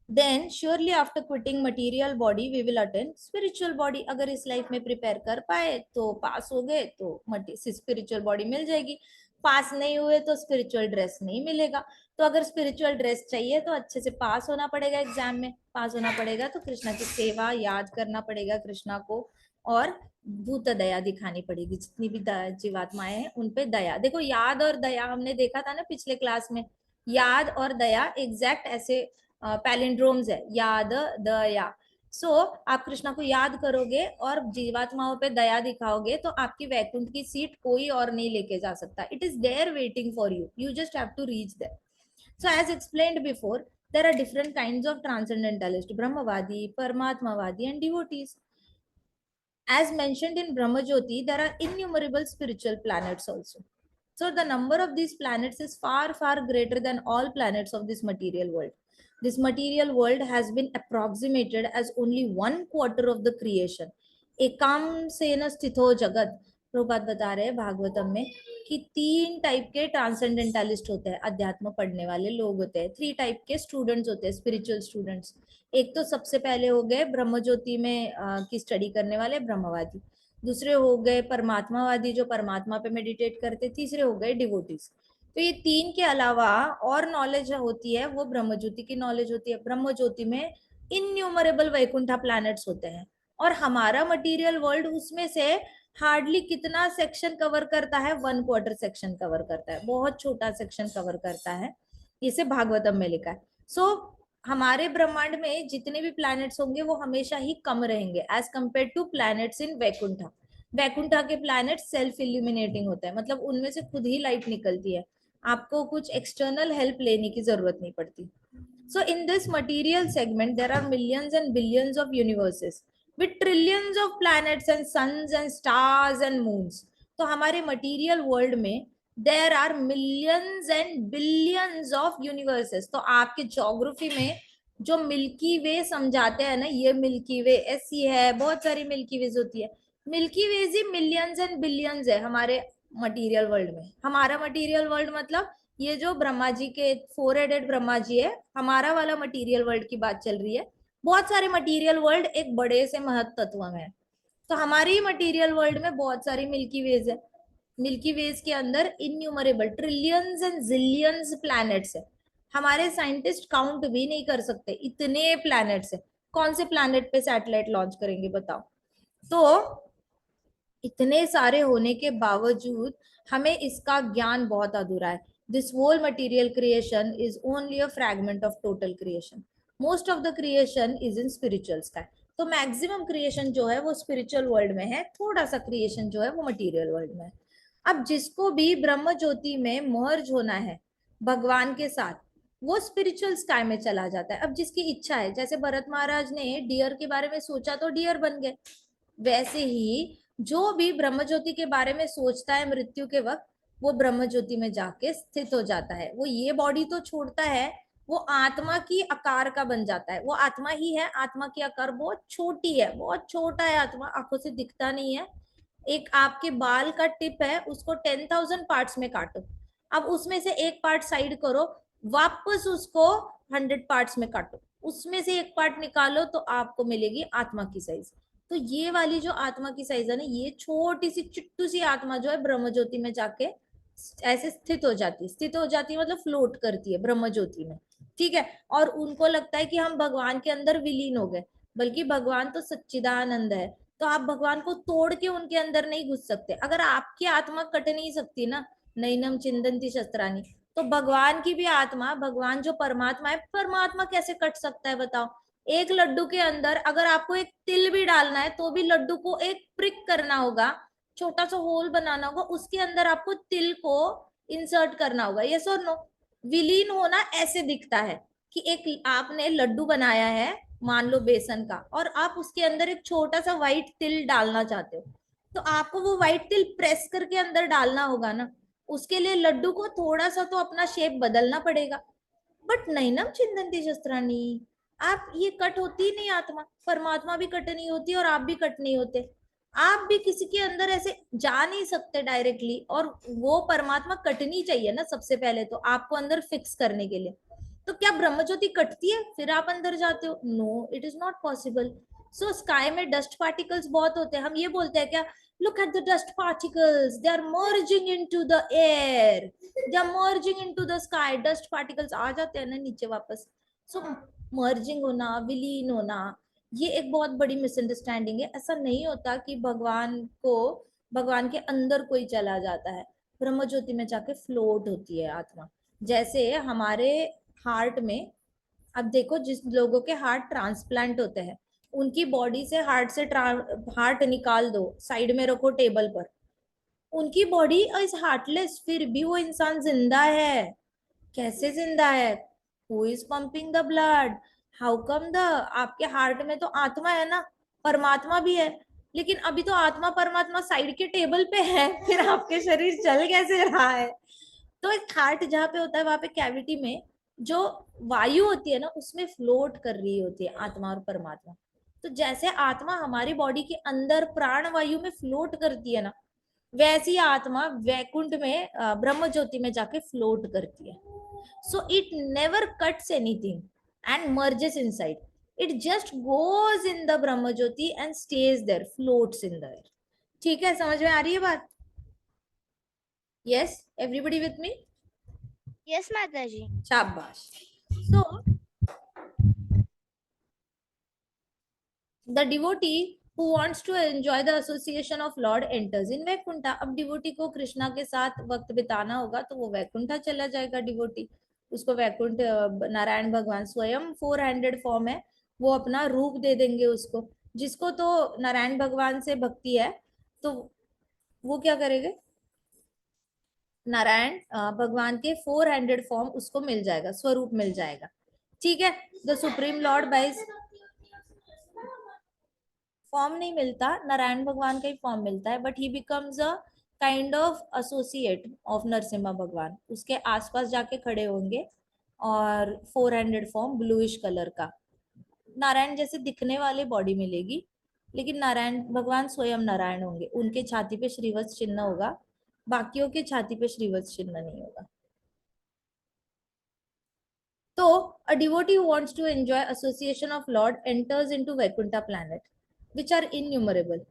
then surely after quitting material body we will attain spiritual body। अगर इस life में prepare कर पाए तो पास हो गए तो स्पिरिचुअल बॉडी मिल जाएगी, पास नहीं हुए तो स्पिरिचुअल ड्रेस नहीं मिलेगा। तो अगर स्पिरिचुअल ड्रेस चाहिए तो अच्छे से पास होना पड़ेगा एग्जाम में, पास होना पड़ेगा तो कृष्णा की सेवा याद करना पड़ेगा कृष्णा को, और भूत दया दिखानी पड़ेगी, जितनी भी जीवात्माएं हैं उन पे दया। देखो याद और दया हमने देखा था ना पिछले क्लास में, याद और दया एग्जैक्ट ऐसे पैलिंड्रोम्स है, याद दया। सो आप कृष्णा को याद करोगे और जीवात्माओं पे दया दिखाओगे तो आपकी वैकुंठ की सीट कोई और नहीं लेके जा सकता। It is there waiting for you, you just have to reach there. So as explained before, there are different kinds of transcendentalists, brahmavadi, paramatmavadi and devotees. As mentioned in Brahma Jyoti, there are innumerable spiritual planets also. So the number of these planets is far, far greater than all planets of this material world. This material world has been approximated as only 1/4 of the creation. एकम सेन स्थितो जगत, प्रभुपाद बता रहे हैं भागवतम में कि 3 type के transcendentalist होते हैं, अध्यात्म पढ़ने वाले लोग होते हैं। 3 टाइप के स्टूडेंट्स होते हैं, स्पिरिचुअल स्टूडेंट्स। एक तो सबसे पहले हो गए ब्रह्म ज्योति में की स्टडी करने वाले ब्रह्मवादी, दूसरे हो गए परमात्मावादी जो परमात्मा पे मेडिटेट करते, तीसरे हो गए डिवोटीज। तो ये 3 के अलावा और नॉलेज होती है, वो ब्रह्म ज्योति की नॉलेज होती है। ब्रह्म ज्योति में इनन्यूमरेबल वैकुंठा प्लैनेट्स होते हैं, और हमारा मटेरियल वर्ल्ड उसमें से हार्डली कितना सेक्शन कवर करता है? 1/4 सेक्शन कवर करता है, बहुत छोटा सेक्शन कवर करता है, इसे भागवतम में लिखा है। सो हमारे ब्रह्मांड में जितने भी प्लैनेट्स होंगे वो हमेशा ही कम रहेंगे as compare to planets in Vaikuntha. Vaikuntha के प्लैनेट्स सेल्फ इल्यूमिनेटिंग होते हैं, मतलब उनमें से खुद ही लाइट निकलती है, आपको कुछ एक्सटर्नल हेल्प लेने की जरूरत नहीं पड़ती। So in this material segment there are millions and billions of universes with trillions of planets and suns and stars and moons। तो हमारे मटेरियल वर्ल्ड में there are millions and billions of universes. तो आपके geography में जो milky वे समझाते हैं ना, ये मिल्की वे ऐसी है, बहुत सारी मिल्की वेज होती है, मिल्की वेज ही मिलियंस एंड बिलियंस है हमारे मटेरियल वर्ल्ड में। हमारा मटेरियल वर्ल्ड मतलब ये जो ब्रह्मा जी के 4 हेडेड ब्रह्मा जी है, हमारा वाला मटेरियल वर्ल्ड की बात चल रही है। बहुत सारे मटेरियल वर्ल्ड एक बड़े से महत तत्व में है, तो हमारी मटेरियल वर्ल्ड में बहुत सारी मिल्की वेज है। मिल्की वेज के अंदर innumerable trillions and zillions planets है, हमारे साइंटिस्ट काउंट भी नहीं कर सकते, इतने प्लैनेट्स है। कौन से प्लैनेट पे सैटेलाइट लॉन्च करेंगे बताओ? तो इतने सारे होने के बावजूद हमें इसका ज्ञान बहुत अधूरा है। This whole material creation is only a fragment of total creation. Most of the creation is in spiritual sky. तो मैक्सिमम क्रिएशन जो है वो स्पिरिचुअल वर्ल्ड में है, थोड़ा सा क्रिएशन जो है वो मटेरियल वर्ल्ड में है। अब जिसको भी ब्रह्म ज्योति में मर्ज होना है भगवान के साथ, वो स्पिरिचुअल स्काई में चला जाता है। अब जिसकी इच्छा है, जैसे भरत महाराज ने डियर के बारे में सोचा तो डियर बन गए, वैसे ही जो भी ब्रह्म ज्योति के बारे में सोचता है मृत्यु के वक्त, वो ब्रह्म ज्योति में जाके स्थित हो जाता है। वो ये बॉडी तो छोड़ता है, वो आत्मा की आकार का बन जाता है। वो आत्मा ही है, आत्मा की आकार बहुत छोटी है, बहुत छोटा है आत्मा, आंखों से दिखता नहीं है। एक आपके बाल का टिप है, उसको 10,000 पार्ट्स में काटो, अब उसमें से एक पार्ट साइड करो, वापस उसको 100 पार्ट्स में काटो, उसमें से एक पार्ट निकालो, तो आपको मिलेगी आत्मा की साइज। तो ये वाली जो आत्मा की साइज है ना, ये छोटी सी चिट्टू सी आत्मा जो है ब्रह्म ज्योति में जाके ऐसे स्थित हो जाती है। स्थित हो जाती है मतलब फ्लोट करती है ब्रह्म ज्योति में, ठीक है। और उनको लगता है कि हम भगवान के अंदर विलीन हो गए, बल्कि भगवान तो सच्चिदानंद है। तो आप भगवान को तोड़ के उनके अंदर नहीं घुस सकते। अगर आपकी आत्मा कट नहीं सकती ना, नैनम चिंदंती शस्त्राणी, तो भगवान की भी आत्मा, भगवान जो परमात्मा है, परमात्मा कैसे कट सकता है बताओ। एक लड्डू के अंदर अगर आपको एक तिल भी डालना है, तो भी लड्डू को एक प्रिक करना होगा, छोटा सा होल बनाना होगा, उसके अंदर आपको तिल को इंसर्ट करना होगा। यस और नो? विलीन होना ऐसे दिखता है कि एक आपने लड्डू बनाया है, मान लो बेसन का, और आप उसके अंदर एक छोटा सा व्हाइट तिल डालना चाहते हो, तो आपको वो व्हाइट तिल प्रेस करके अंदर डालना होगा ना। उसके लिए लड्डू को थोड़ा सा तो अपना शेप बदलना पड़ेगा। बट नैनम चिंदंती शस्त्राणी, आप ये कट होती ही नहीं आत्मा, परमात्मा भी कट नहीं होती और आप भी कट नहीं होते। आप भी किसी के अंदर ऐसे जा नहीं सकते डायरेक्टली, और वो परमात्मा कटनी चाहिए ना सबसे पहले तो आपको अंदर फिक्स करने के लिए। तो क्या ब्रह्म ज्योति कटती है फिर आप अंदर जाते हो? No, it is not possible. So sky में डस्ट पार्टिकल्स बहुत होते हैं, हम ये बोलते हैं क्या, look at the dust particles, they are merging into the air, they are merging into the sky, dust particles आ जाते हैं ना नीचे वापस। सो मर्जिंग होना, विलीन होना, ये एक बहुत बड़ी मिसअंडरस्टैंडिंग है। ऐसा नहीं होता कि भगवान को, भगवान के अंदर कोई चला जाता है। ब्रह्म ज्योति में जाके फ्लोट होती है आत्मा। जैसे हमारे हार्ट में, अब देखो जिस लोगों के हार्ट ट्रांसप्लांट होते हैं, उनकी बॉडी से हार्ट से हार्ट निकाल दो, साइड में रखो टेबल पर, उनकी बॉडी इज हार्टलेस, फिर भी वो इंसान जिंदा है। कैसे जिंदा है? Who is pumping the blood? How come the, आपके हार्ट में तो आत्मा है ना, परमात्मा भी है, लेकिन अभी तो आत्मा परमात्मा साइड के टेबल पे है, फिर आपके शरीर चल कैसे रहा है? तो एक हार्ट जहाँ पे होता है, वहां पे कैविटी में जो वायु होती है ना, उसमें फ्लोट कर रही होती है आत्मा और परमात्मा। तो जैसे आत्मा हमारी बॉडी के अंदर प्राण वायु में फ्लोट करती है ना, वैसी आत्मा वैकुंठ में ब्रह्म ज्योति में जाके फ्लोट करती है। So it never cuts anything and merges inside, it just goes in the Brahma jyoti and stays there, floats in there. ठीक है, समझ में आ रही है बात? Yes, everybody with me? Yes माता जी। शाबाश। So the devotee who wants to enjoy the association of Lord enters in Vaikuntha. अब डिवोटी को कृष्णा के साथ वक्त बिताना होगा, तो वो वैकुंठा चला जाएगा डिवोटी। उसको वैकुंठ नारायण भगवान स्वयं 400 फॉर्म है, वो अपना रूप दे देंगे उसको। जिसको तो नारायण भगवान से भक्ति है, तो वो क्या करेंगे, नारायण भगवान के 400 फॉर्म उसको मिल जाएगा, स्वरूप मिल जाएगा। ठीक है, the supreme lord by form नहीं मिलता, नारायण भगवान का ही फॉर्म मिलता है, but he becomes a kind of associate of Narasimha भगवान। उसके आसपास जाके खड़े होंगे, और 400 फॉर्म ब्लूइश कलर का नारायण जैसे दिखने वाले बॉडी मिलेगी, लेकिन नारायण भगवान स्वयं नारायण होंगे। उनके छाती पे श्रीवत्स चिन्ह होगा, बाकियों के छाती पे श्रीवत्स चिन्ह नहीं होगा। तो a devotee who wants to enjoy association of Lord enters into Vaikuntha planet, which are innumerable.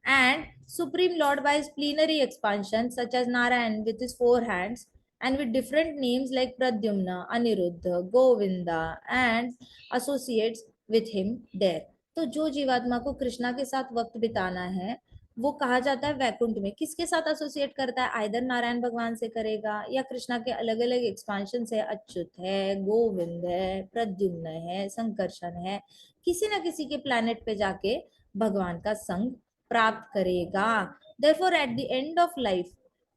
And Supreme Lord by his plenary expansion, such as Narayan with his 4 hands, and with different names like Pradyumna, Aniruddha, Govinda, and associates with him there. तो जो जीवात्मा को कृष्णा के साथ वक्त बिताना है, वो कहा जाता है वैकुंठ में। किसके साथ एसोसिएट करता है? आइदर नारायण भगवान से करेगा, या कृष्णा के अलग अलग एक्सपांशन से, अच्युत है, गोविंद है, प्रद्युम्न है, संकर्षण है, किसी ना किसी के प्लैनेट पे जाके भगवान का संग प्राप्त करेगा। Therefore, at the end of life,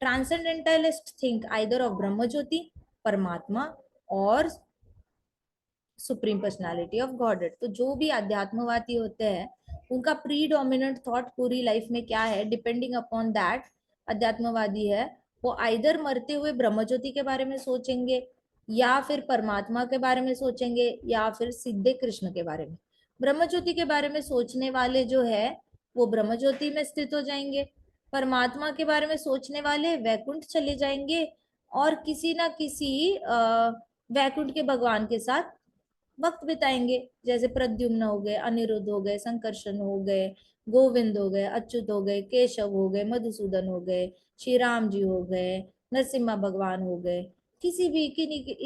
transcendentalists think either of ब्रह्म ज्योति, परमात्मा, और सुप्रीम पर्सनालिटी ऑफ गॉडेड। तो जो भी अध्यात्मवादी होते हैं, उनका प्रीडोमिनेंट थॉट पूरी लाइफ में क्या है, डिपेंडिंग अपॉन दैट अध्यात्मवादी है, वो आइदर मरते हुए ब्रह्मज्योति के बारे में सोचेंगे, या फिर परमात्मा के बारे में सोचेंगे, या फिर सीधे कृष्ण के बारे में। ब्रह्मज्योति के बारे में सोचने वाले जो है वो ब्रह्मज्योति में स्थित हो जाएंगे, परमात्मा के बारे में सोचने वाले वैकुंठ चले जाएंगे, और किसी ना किसी वैकुंठ के भगवान के साथ वक्त बिताएंगे, जैसे प्रद्युम्न हो गए, अनिरुद्ध हो गए, संकर्षण हो गए, गोविंद हो गए, अच्युत हो गए, केशव हो गए, मधुसूदन हो गए, श्री राम जी हो गए, नरसिम्हा भगवान हो गए, किसी भी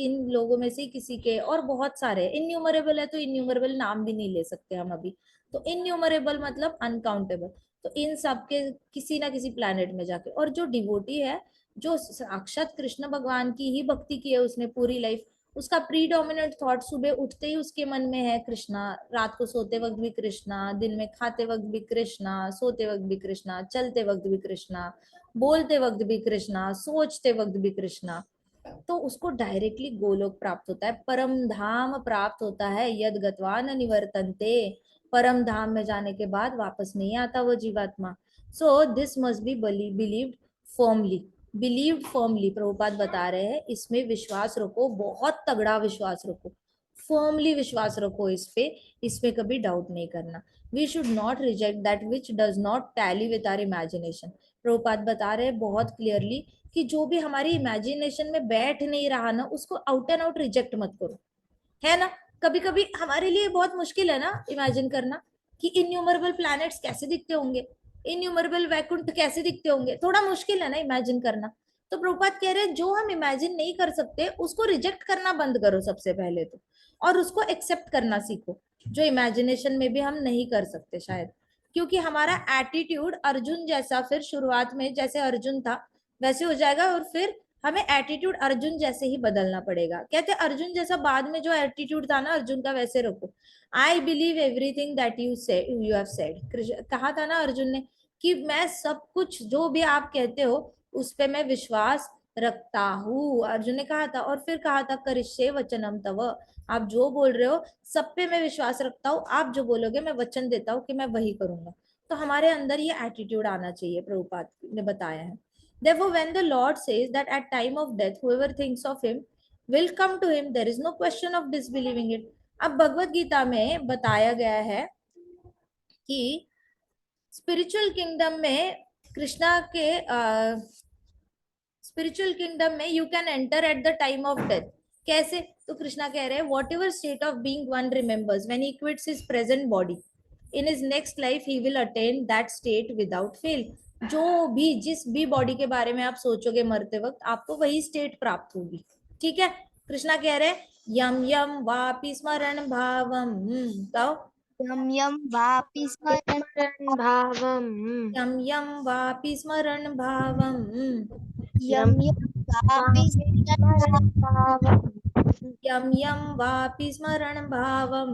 इन लोगों में से किसी के, और बहुत सारे इन्यूमरेबल है, तो इन्यूमरेबल नाम भी नहीं ले सकते हम अभी, तो इन्यूमरेबल मतलब अनकाउंटेबल। तो इन सब के किसी ना किसी प्लैनेट में जाके, और जो डिवोटी है, जो साक्षात कृष्ण भगवान की ही भक्ति की है उसने पूरी लाइफ, उसका प्रीडोमिनेंट थॉट सुबह उठते ही उसके मन में है कृष्णा, रात को सोते वक्त भी कृष्णा, दिन में खाते वक्त भी कृष्णा, सोते वक्त भी कृष्णा, चलते वक्त भी कृष्णा, बोलते वक्त भी कृष्णा, सोचते वक्त भी कृष्णा, तो उसको डायरेक्टली गोलोक प्राप्त होता है, परम धाम प्राप्त होता है, यद गत्वा न निवर्तन्ते, परम धाम में जाने के बाद वापस नहीं आता वो जीवात्मा। So this must be believed firmly, believed firmly, Prabhupada बता रहे हैं इसमें विश्वास रखो, बहुत तगड़ा विश्वास रखो, फर्मली विश्वास रखो इस पे, इसमें कभी डाउट नहीं करना। We should not reject that which does not tally with our imagination. Prabhupada बता रहे हैं बहुत क्लियरली कि जो भी हमारी इमेजिनेशन में बैठ नहीं रहा ना, उसको आउट एंड आउट रिजेक्ट मत करो, है ना। कभी कभी हमारे लिए बहुत मुश्किल है ना इमेजिन करना कि इन्यूमरेबल प्लैनेट्स कैसे दिखते होंगे, इन्यूमरेबल वैकुंठ कैसे दिखते होंगे, थोड़ा मुश्किल है ना इमेजिन करना। तो प्रभुपाद कह रहे हैं जो हम इमेजिन नहीं कर सकते उसको रिजेक्ट करना बंद करो सबसे पहले तो, और उसको एक्सेप्ट करना सीखो, जो इमेजिनेशन में भी हम नहीं कर सकते शायद, क्योंकि हमारा एटीट्यूड अर्जुन जैसा फिर शुरुआत में जैसे अर्जुन था वैसे हो जाएगा, और फिर हमें एटीट्यूड अर्जुन जैसे ही बदलना पड़ेगा। कहते अर्जुन जैसा बाद में जो एटीट्यूड था ना अर्जुन का वैसे रखो। I believe everything that you have said, कहा था ना अर्जुन ने कि मैं सब कुछ जो भी आप कहते हो उस पे मैं विश्वास रखता हूँ, अर्जुन ने कहा था। और फिर कहा था करिष्ये वचनम तव, आप जो बोल रहे हो सब पे मैं विश्वास रखता हूँ, आप जो बोलोगे मैं वचन देता हूँ कि मैं वही करूंगा। तो हमारे अंदर ये एटीट्यूड आना चाहिए, प्रभुपाद ने बताया है। Therefore, when the Lord says that at time of death, whoever thinks of him will come to him, there is no question of disbelieving it. अब भगवत गीता में बताया गया है कि स्पिरिचुअल किंगडम में कृष्णा के स्पिरिचुअल किंगडम में you can enter at the time of death. कैसे? तो कृष्णा कह रहे हैं what ever state of being one remembers when he quits his present body, in his next life he will attain that state without fail. जो भी जिस भी body के बारे में आप सोचोगे मरते वक्त आपको वही स्टेट प्राप्त होगी। ठीक है, कृष्णा कह रहे हैं यम यम वापि स्मरण भावम, कहो यम यम वापि स्मरण भावम यम यम वापि स्मरण भावम, यम यम वापि स्मरण भावम यम यम वापि स्मरण भावम,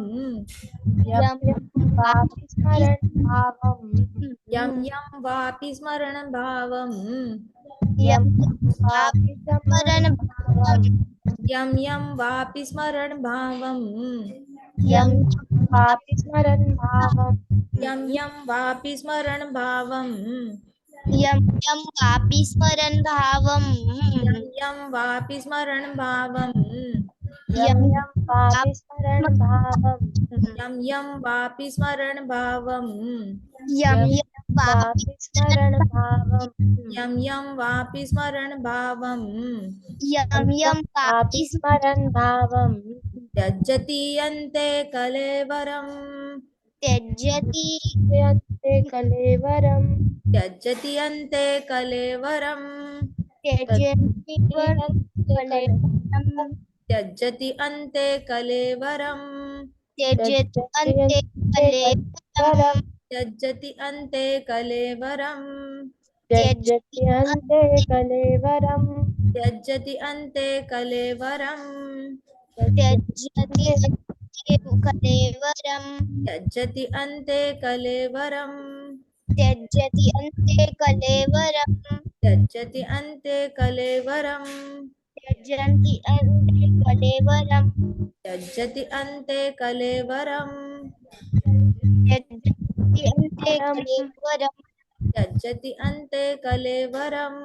यम यम वापि स्मरण भावम यम यम वापि स्मरण भावम, यम यम वापि स्मरण यम यम वापि स्मरण भावम, यम वापि स्मरण भावम यम यम वापि स्मरण भावम, यम यम वापि स्मरण भावम, यम यम वापि स्मरण भावम, यम यम वापि स्मरण भावम यम यम वापि स्मरण भावम, यम यम वापि वापि स्मरण भावम यम यम वापि स्मरण भावम, यम यम वापि वापि स्मरण भावम त्यजति अन्ते कलेवरम, त्यजति यन्ते कलेवरम त्यजति अन्ते कलेवरम, त्यजति कलेवरम, त्यजति अन्ते कलेवरम, त्यजति अन्ते कलेवरम, त्यजति अन्ते कलेवरम, त्यजति अन्ते कलेवरम त्यजति अन्ते कलेवरम, त्यजति अन्ते कलेवरम, त्यजति अन्ते कलेवरम, त्यजति अन्ते कलेवरम, त्यजति अन्ते कलेवरम, त्यजन्ति अन्ते कलेवरम, त्यजति अन्ते कलेवरम, त्यजन्ति अन्ते कलेवरम् त्यजति अन्ते कलेवरम्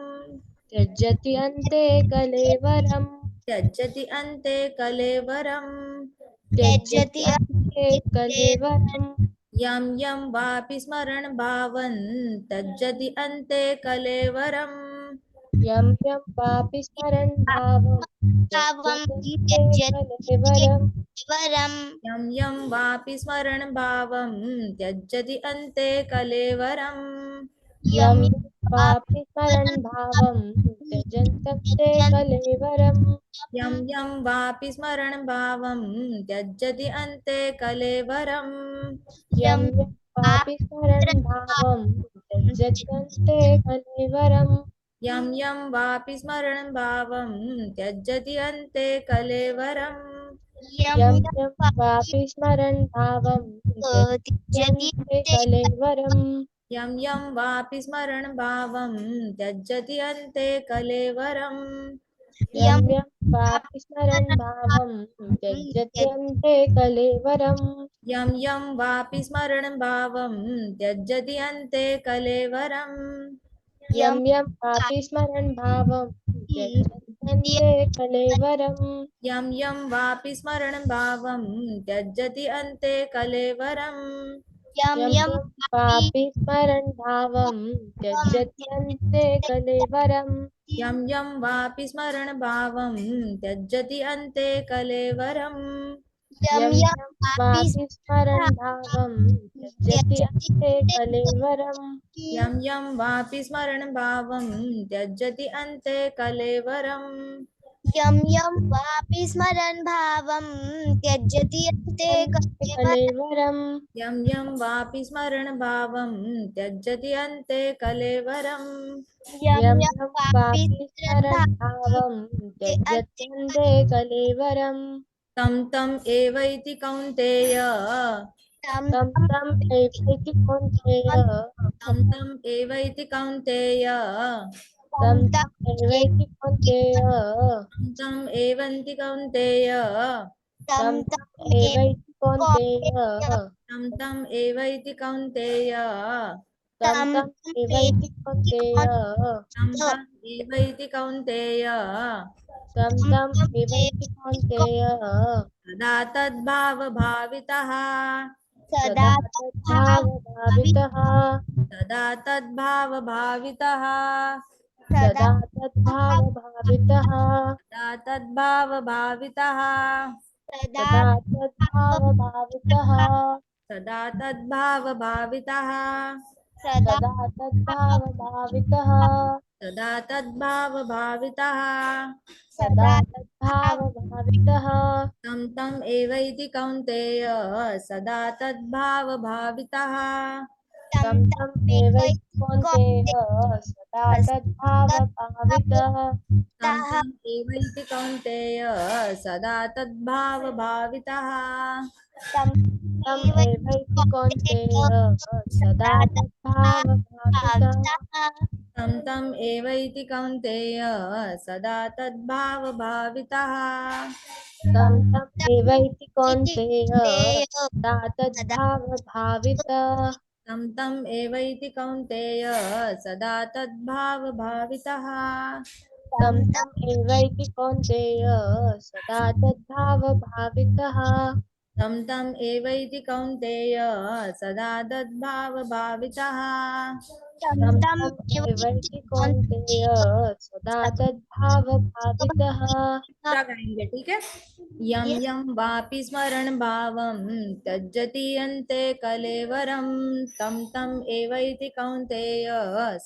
त्यजति अन्ते कलेवरम् त्यजति अन्ते कलेवरम् त्यजति अन्ते कलेवरम् यं यं वापि स्मरण भावन् त्यजति अन्ते कलेवरम् यं यं वापि स्मरन् भावं भावं त्यजति अन्ते कलेवरम् वरम् यं यं वापि स्मरण भावं त्यजति अन्ते कलेवरम् यं यं वापि स्मरन् भावं त्यजन्ते कलेवरम् यं यं वापि स्मरण भावं त्यजति अन्ते कलेवरम् यं यं वापि स्मरन् भावं त्यजन्ते कलेवरम् यं यं वापि स्मरण भावं त्यजति अन्ते कलेवरम् यं यं वापि स्मरन् भावं त्यजन्ते कलेवरम् यं यं वापि स्मरण भावं त्यजति अन्ते कलेवरम् यं यं वापि स्मरन् भावं त्यजन्ते कलेवरम् यं यं वापि स्मरण भावं त्यजति अन्ते कलेवरम् यं यं वापि स्मरन् भावं त्यजन्ते कलेवरम् यं यं वापि स्मरण भावं त्यजति अन्ते कलेवरम् यं यं यं यं वापि स्मरन् भावं त्यजन्ते कलेवरम् यं यं वापि स्मरण भावं त्यजति अन्ते कलेवरम् यं यं वापि स्मरन् भावं त्यजति अन्ते कलेवरम् यं यं वापि स्मरण भावं त्यजति अन्ते कलेवरम् यं यं वापि स्मरन् भावं त्यजति अन्ते कलेवरम् यं यं वापि स्मरण भावं त्यजति अन्ते कलेवरम् यं यं यं यं वापि वापि स्मरन् भावं त्यजन्ते कलेवरम् तं तं एवैति कौन्तेय तं तं तं एवैति कौन्तेय तं तं एवैति कौन्तेय तं तं एवैति कौन्तेय तं तं एवन्ति कौन्तेय तं तं एवैति कौन्तेय तं तं एवैति कौन्तेय तं तं एवैति कौन्तेय तं तं एवैति कौन्तेय तं तं एवैति कौन्तेय सदा तद्भावभावितः सदा तद्भावभावितः सदा तद्भावभावितः सदा तद्भावभावितः सदा तद्भावभावितः सदा तद्भावभावितः सदा तद्भावभावितः सदा तद्भावभावितः सदा तद्भावभावितः सदा तद्भावभावितः तं तं एवैति कौन्तेय सदा तद्भावभावितः तं तं एवैति कौन्तेय सदा तद्भावभावितः तं तं एवैति कौन्तेय सदा तद्भावभावितः तं एवैति कौन्तेय सदा तद्भावभावितः तं तं एवैति कौन्तेय सदा तद्भावभावितः तं तं एवैति कौन्तेय सदा तद्भावभावितः तं तं एवैति कौन्तेय सदा तद्भावभावितः तं तं एवैति कौन्तेय सदा तद्भावभावितः तं तं एवैति कौन्तेय सदा तद्भावभावितः तं तं एवैति कौन्तेय सदा तद्भावभावितः दूसरा गाएंगे, ठीक है। यं यं वापि स्मरण भावं त्यजति अन्ते कलेवरं तं तं एवैति कौन्तेय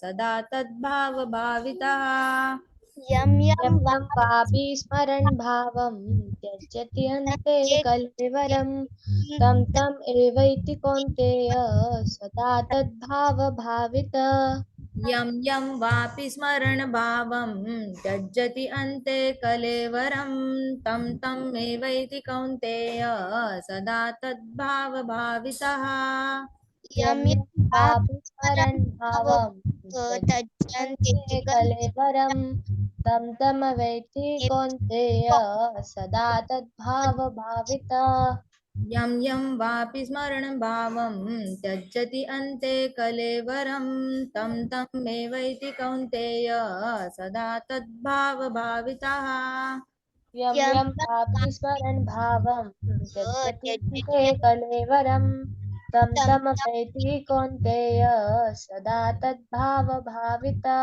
सदा तद्भावभावितः यं यं यं वापि स्मरन् भावं त्यजति अन्ते कलेवरं तं तं एवैति कौन्तेय सदा तद्भावभावितः यं यं वापि स्मरण भावं त्यजति अन्ते कलेवरं तं तं एवैति कौन्तेय सदा तद्भावभावितः यं यं वापि स्मरन् भावं त्यजन्ते कलेवरं तं तमवैति कौन्तेय सदा तद्भावभावितः यम यम वापि स्मरण भावम त्यजति अन्ते कलेवरम तम तम मे वैति कौन्तेय सदा तद्भाव भावितः। यं यं यं वापि स्मरन् भावं त्यजति त्यजति अन्ते कलेवरं तं तं तमवैति कौन्तेय सदा तद्भावभाविता।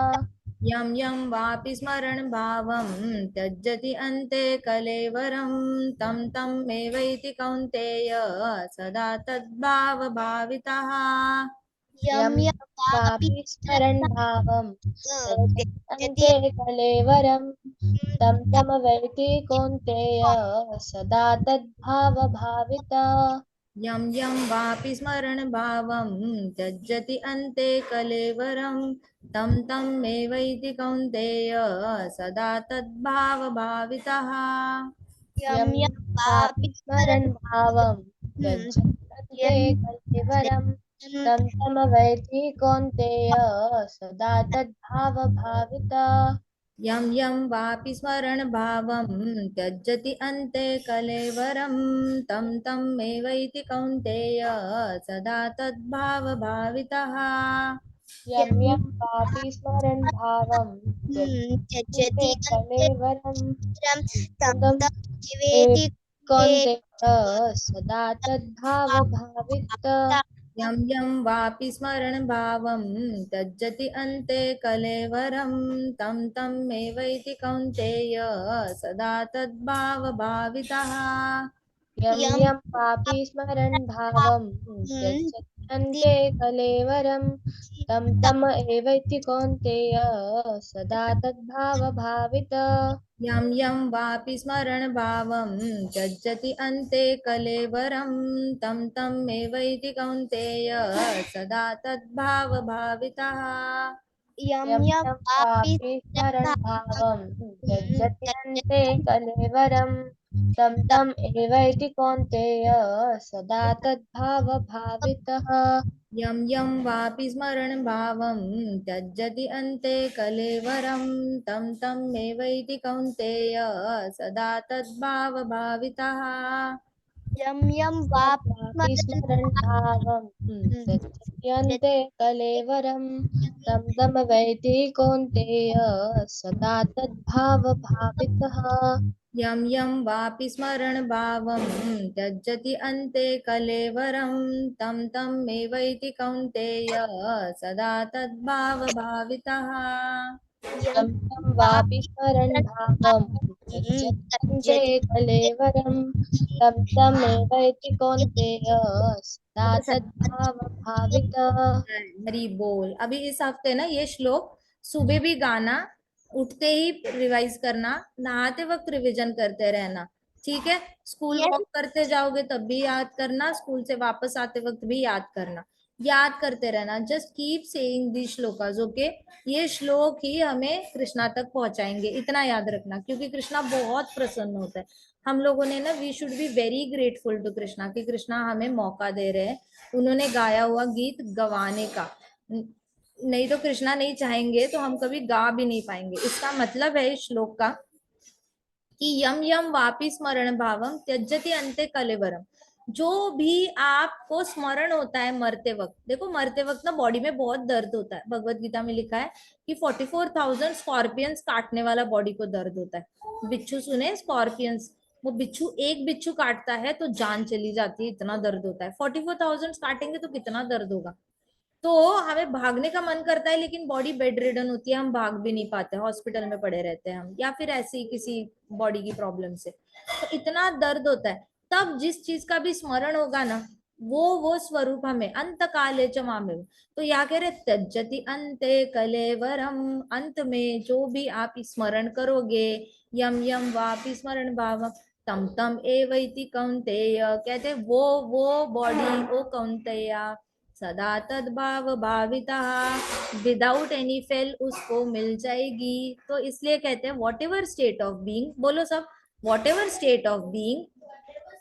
यम यम वापि स्मरण भावम त्यजति अन्ते कलेवरम तम तम मे वैति कौन्तेय सदा तद्भाव भावितः। यं यं यं वापि वापि स्मरन् भावं त्यजति त्यजति अन्ते कलेवरं तं तमवैति कौन्तेय सदा तद्भावभाविता। यम यम वापि स्मरण भावम त्यजति अन्ते कलेवरम तम तम मे वैति कौन्तेय सदा तद्भाव भावितः। यं यं यं वापि वापि स्मरन् भावं त्यजति अन्ते कलेवरं तं तमवैति कौन्तेय सदा तद्भावभाविता। यम यम वापि स्मरण भावम त्यजति अन्ते कलेवरम तम तम मे वैति कौन्तेय सदा तद्भाव भावितः। यं यं वापि स्मरन् भावं त्यजति त्यजति अन्ते कलेवरं तं तं तं निवेदि कौन्तेय सदा तद्भावभावित। यम यम वापि स्मरण भावम त्यजति अन्ते कलेवरम तम तम मे वैति कौन्तेय सदा तद्भाव भावितः। यं यं यं वापि स्मरन् भावं त्यजति अन्ते कलेवरं तं तम एवैति कौन्तेय सदा तद्भावभावित। यम यम वापि स्मरण भावम त्यजति अन्ते कलेवरम तम तम मे वैति कौन्तेय सदा तद्भाव भावितः। यं यं यं यं वापि वापि स्मरन् भावं त्यजति अन्ते त्यजति कलेवरं तं तम एवैति कौन्तेय सदा तद्भावभावितः। यम यम वापि स्मरण भावम त्यजति अन्ते कलेवरम तम तम मे वैति कौन्तेय सदा तद्भाव भावितः। यं यं यं वापि वापि स्मरन् भावं त्यजति अन्ते कलेवरं तं तम वैति कौन्तेय सदा तद्भावभावितः। यम यम वापि स्मरण भावम त्यजति अन्ते कलेवरम तम तम मे वैति कौन्तेय सदा तद्भाव भावितः। यं यं वापि स्मरन् भावं त्यजति अन्ते कलेवरं तं तमेवैति कौन्तेय सदा तद्भावभावितः। हरि बोल। अभी इस हफ्ते ना ये श्लोक सुबह भी गाना, उठते ही रिवाइज करना, नहाते वक्त रिवीजन करते रहना, ठीक है। School Yes. वॉक करते जाओगे तब भी याद करना, स्कूल से वापस आते वक्त भी याद करना, याद करते रहना। जस्ट कीप सेइंग दी श्लोकाज, ओके। ये श्लोक ही हमें कृष्णा तक पहुंचाएंगे, इतना याद रखना, क्योंकि कृष्णा बहुत प्रसन्न होता है। हम लोगों ने ना, we should be very grateful to Krishna कि कृष्णा हमें मौका दे रहे हैं, उन्होंने गाया हुआ गीत गवाने का। नहीं तो कृष्णा नहीं चाहेंगे तो हम कभी गा भी नहीं पाएंगे। इसका मतलब है इस श्लोक का कि यम यम वापि स्मरण भावम त्यजति अन्ते कलेवरम। जो भी आपको स्मरण होता है मरते वक्त, देखो मरते वक्त ना बॉडी में बहुत दर्द होता है। भगवत गीता में लिखा है कि 44,000 स्कॉर्पियंस काटने वाला बॉडी को दर्द होता है। बिच्छू सुने, स्कॉर्पियंस, वो बिच्छू एक बिच्छू काटता है तो जान चली जाती है, इतना दर्द होता है। 44,000 काटेंगे तो कितना दर्द होगा। तो हमें भागने का मन करता है लेकिन बॉडी बेड रिडन होती है, हम भाग भी नहीं पाते, हॉस्पिटल में पड़े रहते हैं हम, या फिर ऐसे ही किसी बॉडी की प्रॉब्लम से। तो इतना दर्द होता है, तब जिस चीज का भी स्मरण होगा ना, वो स्वरूप हमें अंत काले च मामेव। तो यहाँ कह रहे त्यजति अन्ते कलेवरम, अंत में जो भी आप स्मरण करोगे, यम यम वापि स्मरण भावम तम तम एवैति कौन्तेय, कहते वो बॉडी, वो कौन्तेया सदा तद्भाव भाविता, विदाउट एनी फेल उसको मिल जाएगी। तो इसलिए कहते हैं what ever state of being, बोलो सब, what ever state of being,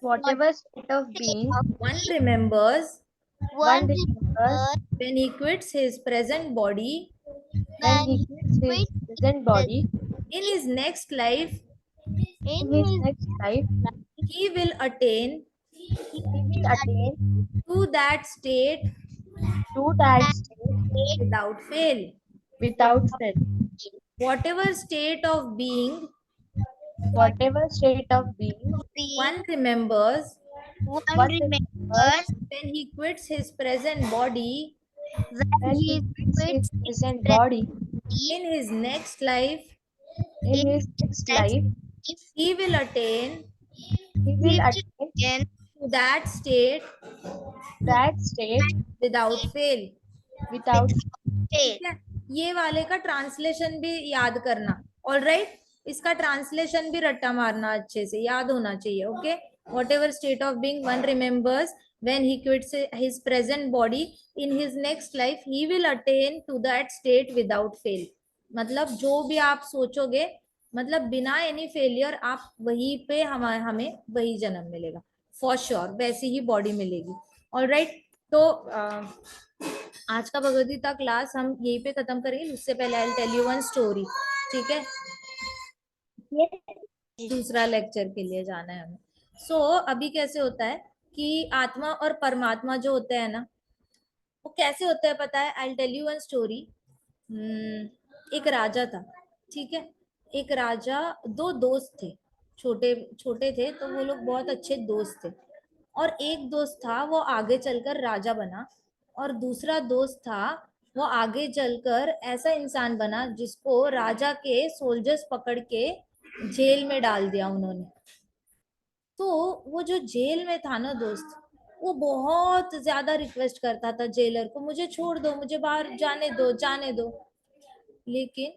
Whatever state of being, one remembers one One remembers when he quits his present body, when when he he quits his quit present body, in his next life in in his his next life, he will attain he will attain to that state to that state without fail. without fail. Whatever state of being Whatever state of being one remembers one one remembers when he quits his present body, when when he he quits his quits present body in his next life, in his next life, he will attain he will attain to that state that state without fail. without ठीक है, ये वाले का translation भी याद करना. Alright, इसका translation भी रट्टा मारना, अच्छे से याद होना चाहिए. Okay, whatever state of being one remembers when he quits his present body, in his next life he will attain to that state without fail. मतलब जो भी आप सोचोगे, मतलब बिना एनी फेलियर आप वहीं पे हमें वही जन्म मिलेगा फॉर श्योर, वैसी ही बॉडी मिलेगी. ऑलराइट, तो आज का भगवद गीता क्लास हम यहीं पे खत्म करेंगे. उससे पहले I will tell you one story. ठीक है, दूसरा लेक्चर के लिए जाना है हमें. सो अभी कैसे होता है कि आत्मा और परमात्मा जो होते हैं ना, वो कैसे होता है पता है? I will tell you one story. एक राजा था, ठीक है. एक राजा, दो दोस्त थे, छोटे छोटे थे, तो वो लोग बहुत अच्छे दोस्त थे. और एक दोस्त था वो आगे चलकर राजा बना, और दूसरा दोस्त था वो आगे चलकर ऐसा इंसान बना जिसको राजा के सोल्जर्स पकड़ के जेल में डाल दिया उन्होंने. तो वो जो जेल में था ना दोस्त, वो बहुत ज्यादा रिक्वेस्ट करता था जेलर को, मुझे छोड़ दो, मुझे बाहर जाने दो, जाने दो. लेकिन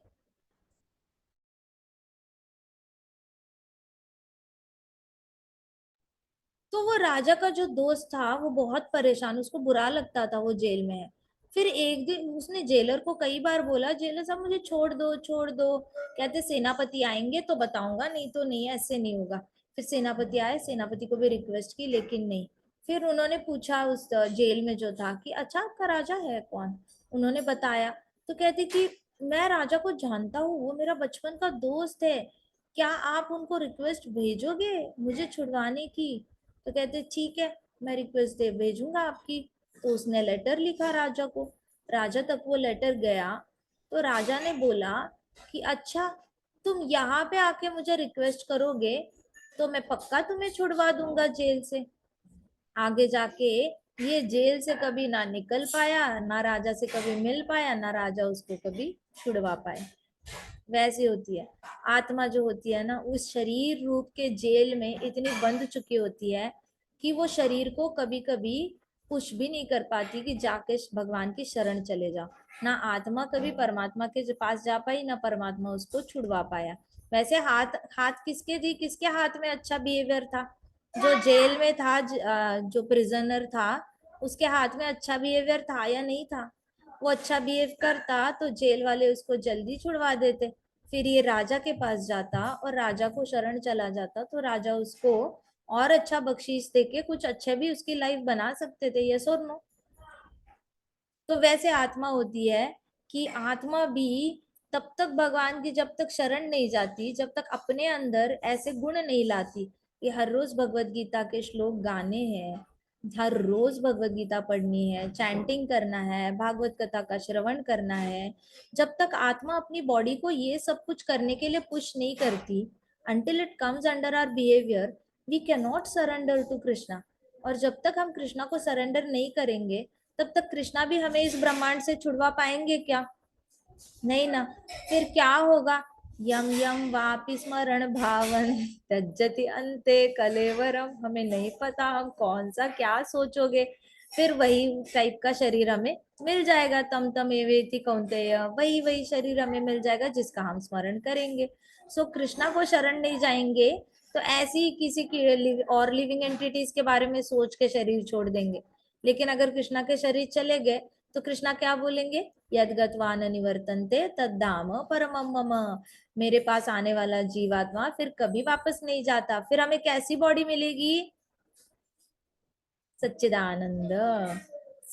तो वो राजा का जो दोस्त था वो बहुत परेशान, उसको बुरा लगता था वो जेल में है. फिर एक दिन उसने जेलर को कई बार बोला, जेलर साहब मुझे छोड़ दो, छोड़ दो. कहते सेनापति आएंगे तो बताऊंगा, नहीं तो नहीं, ऐसे नहीं होगा. फिर सेनापति आए, सेनापति को भी रिक्वेस्ट की, लेकिन नहीं. फिर उन्होंने पूछा उस जेल में जो था कि अच्छा आपका राजा है कौन? उन्होंने बताया. तो कहती कि मैं राजा को जानता हूँ, वो मेरा बचपन का दोस्त है, क्या आप उनको रिक्वेस्ट भेजोगे मुझे छुड़वाने की? तो कहते ठीक है, मैं रिक्वेस्ट दे भेजूंगा आपकी. तो उसने लेटर लिखा राजा को. राजा तक वो लेटर गया तो राजा ने बोला कि अच्छा तुम यहाँ पे आके मुझे रिक्वेस्ट करोगे तो मैं पक्का तुम्हें छुड़वा दूंगा जेल से. आगे जाके ये जेल से कभी ना निकल पाया, ना राजा से कभी मिल पाया, ना राजा उसको कभी छुड़वा पाए. वैसी होती है आत्मा जो होती है ना, उस शरीर रूप के जेल में इतनी बंध चुकी होती है कि वो शरीर को कभी कभी पुश भी नहीं कर पाती कि जाके भगवान की शरण चले जाओ. ना आत्मा कभी परमात्मा के पास जा पाई, ना परमात्मा उसको छुड़वा पाया. वैसे हाथ हाथ किसके थी, किसके हाथ में अच्छा बिहेवियर था? जो जेल में था, जो प्रिजनर था, उसके हाथ में अच्छा बिहेवियर था या नहीं था? वो अच्छा बिहेव करता तो जेल वाले उसको जल्दी छुड़वा देते. फिर ये राजा के पास जाता और राजा को शरण चला जाता, तो राजा उसको और अच्छा बख्शीश देके कुछ अच्छे भी उसकी लाइफ बना सकते थे. यस और नो? तो वैसे आत्मा होती है कि आत्मा भी तब तक भगवान की जब तक शरण नहीं जाती, जब तक अपने अंदर ऐसे गुण नहीं लाती कि हर रोज भगवत गीता के श्लोक गाने हैं, हर रोज भगवत गीता पढ़नी है, चैंटिंग करना है, भागवत कथा का श्रवण करना है. जब तक आत्मा अपनी बॉडी को ये सब कुछ करने के लिए पुश नहीं करती, until it comes under our behavior, we cannot surrender to Krishna. और जब तक हम कृष्णा को सरेंडर नहीं करेंगे, तब तक कृष्णा भी हमें इस ब्रह्मांड से छुड़वा पाएंगे क्या? नहीं ना. फिर क्या होगा? यम यम वापि स्मरण भावन तज्जति अंते कलेवरम. हमें नहीं पता हम कौन सा क्या सोचोगे, फिर वही टाइप का शरीर हमें मिल जाएगा. तम तम एवेति कौन्तेय, वही वही शरीर हमें मिल जाएगा जिसका हम स्मरण करेंगे. सो कृष्णा को शरण नहीं जाएंगे तो ऐसी ही किसी की और लिविंग एंटिटीज के बारे में सोच के शरीर छोड़ देंगे. लेकिन अगर कृष्णा के शरीर चले गए तो कृष्णा क्या बोलेंगे? यद्गत्वा न निवर्तन्ते तद्धाम परमम मम. मेरे पास आने वाला जीवात्मा फिर कभी वापस नहीं जाता. फिर हमें कैसी बॉडी मिलेगी? सच्चिदानंद,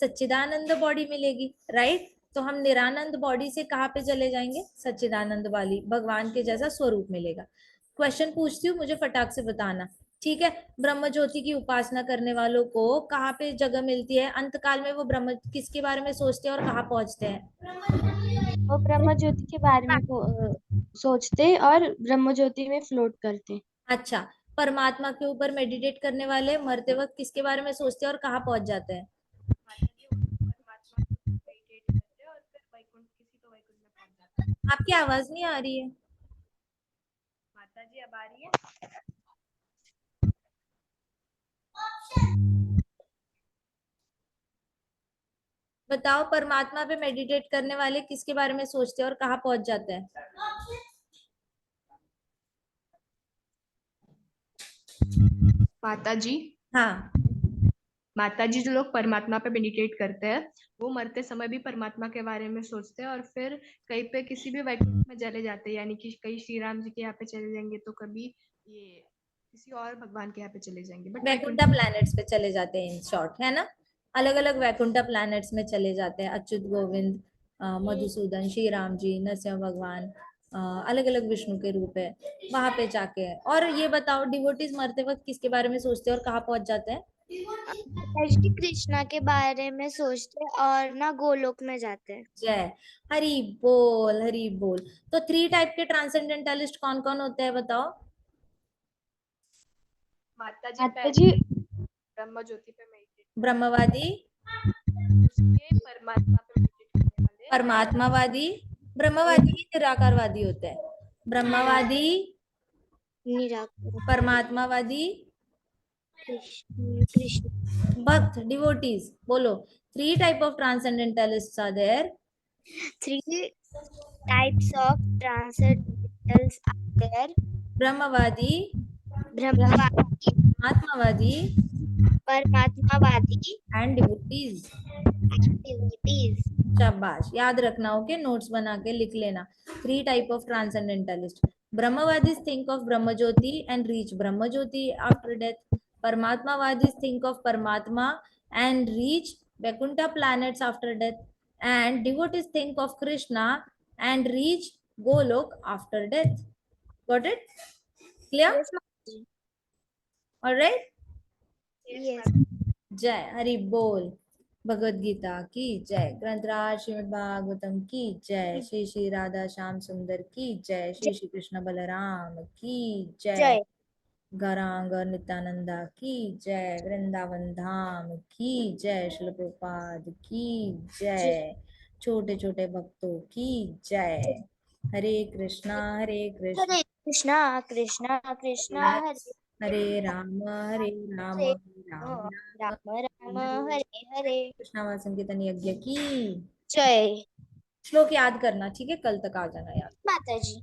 सच्चिदानंद बॉडी मिलेगी. राइट? तो हम निरानंद बॉडी से कहाँ पे चले जाएंगे? सच्चिदानंद वाली भगवान के जैसा स्वरूप मिलेगा. क्वेश्चन पूछती हूँ, मुझे फटाक से बताना, ठीक है। ब्रह्म ज्योति की उपासना करने वालों को कहाँ पे जगह मिलती है? अंतकाल में वो ब्रह्म किसके बारे में सोचते हैं और कहाँ पहुंचते हैं? वो ब्रह्म ज्योति के बारे में सोचते और ब्रह्म ज्योति में फ्लोट करते। अच्छा, परमात्मा के ऊपर मेडिटेट करने वाले मरते वक्त किसके बारे में सोचते हैं और कहाँ पहुंच जाते हैं? आपकी आवाज नहीं आ रही है। माता जी अब आ रही है? बताओ, परमात्मा पे मेडिटेट करने वाले किसके बारे में सोचते हैं और कहाँ पहुंच जाते हैं? माता जी, हाँ, माता जी जो लोग परमात्मा पे मेडिटेट करते हैं वो मरते समय भी परमात्मा के बारे में सोचते हैं और फिर कहीं पे किसी भी वैकुंठ में चले जाते हैं, यानी कि कहीं श्री राम जी के यहाँ पे चले जाएंगे तो कभी ये किसी और भगवान के यहाँ पे चले जाएंगे, बट वैकुंठा प्लैनेट्स पे चले जाते हैं इन शॉर्ट, है ना। अलग अलग वैकुंठा प्लैनेट्स में चले जाते हैं। अच्युत गोविंद, मधुसूदन, श्री राम जी, नरसिंह भगवान, अलग अलग विष्णु के रूप है, वहां पे जाके है। और ये बताओ, डिवोटीज मरते वक्त किसके बारे में सोचते हैं और कहाँ पहुंच जाते हैं? श्री कृष्णा के बारे में सोचते और ना गोलोक में जाते हैं। जय हरि बोल, हरि बोल। तो 3 टाइप के ट्रांसेंडेंटलिस्ट कौन कौन होते हैं बताओ? माता जी माता जी ब्रह्म ज्योति पे मेडिटेट, ब्रह्मवादी, उसके परमात्मा पे मेडिटेट करने वाले, परमात्मावादी, ब्रह्मवादी ही निराकारवादी होते हैं। ब्रह्मवादी, निराकार परमात्मावादी, कृष्ण भक्त, डिवोटीज। बोलो, 3 type of transcendentalists are there. 3 types of transcendentals are there. ब्रह्मवादी, ब्रह्मवादी, आत्मावादी परमात्मावादी एंड डिवोटीज। and devotees. शाबाश, याद रखना, ओके, नोट्स बना के लिख लेना। 3 टाइप ऑफ ट्रांसेंडेंटलिस्ट। ब्रह्मवादीज think of Brahma Jyoti and reach Brahma Jyoti after death. Paramatmavadis think of Paramatma and reach Vaikuntha planets after death. And devotees think of Krishna and reach Golok after death. Got it? Clear? Yes, Mataji. All right? Yes. जय हरि बोल। भगवद गीता की जय। ग्रंथराज श्रीमद् भागवतम की जय। श्री श्री राधा श्याम सुंदर की जय। श्री श्री कृष्ण बलराम की जय। जय। गौरांग और नित्यानंदा की जय। वृंदावन धाम की जय। श्रील प्रभुपाद की जय। छोटे छोटे भक्तों की जय। हरे कृष्णा कृष्ण हरे कृष्णा कृष्णा कृष्णा हरे हरे राम राम हरे राम राम राम हरे हरे हरे। कृष्णावास संकीर्तन यज्ञ की जय श्लोक याद करना, ठीक है, कल तक आ जाना याद। माताजी।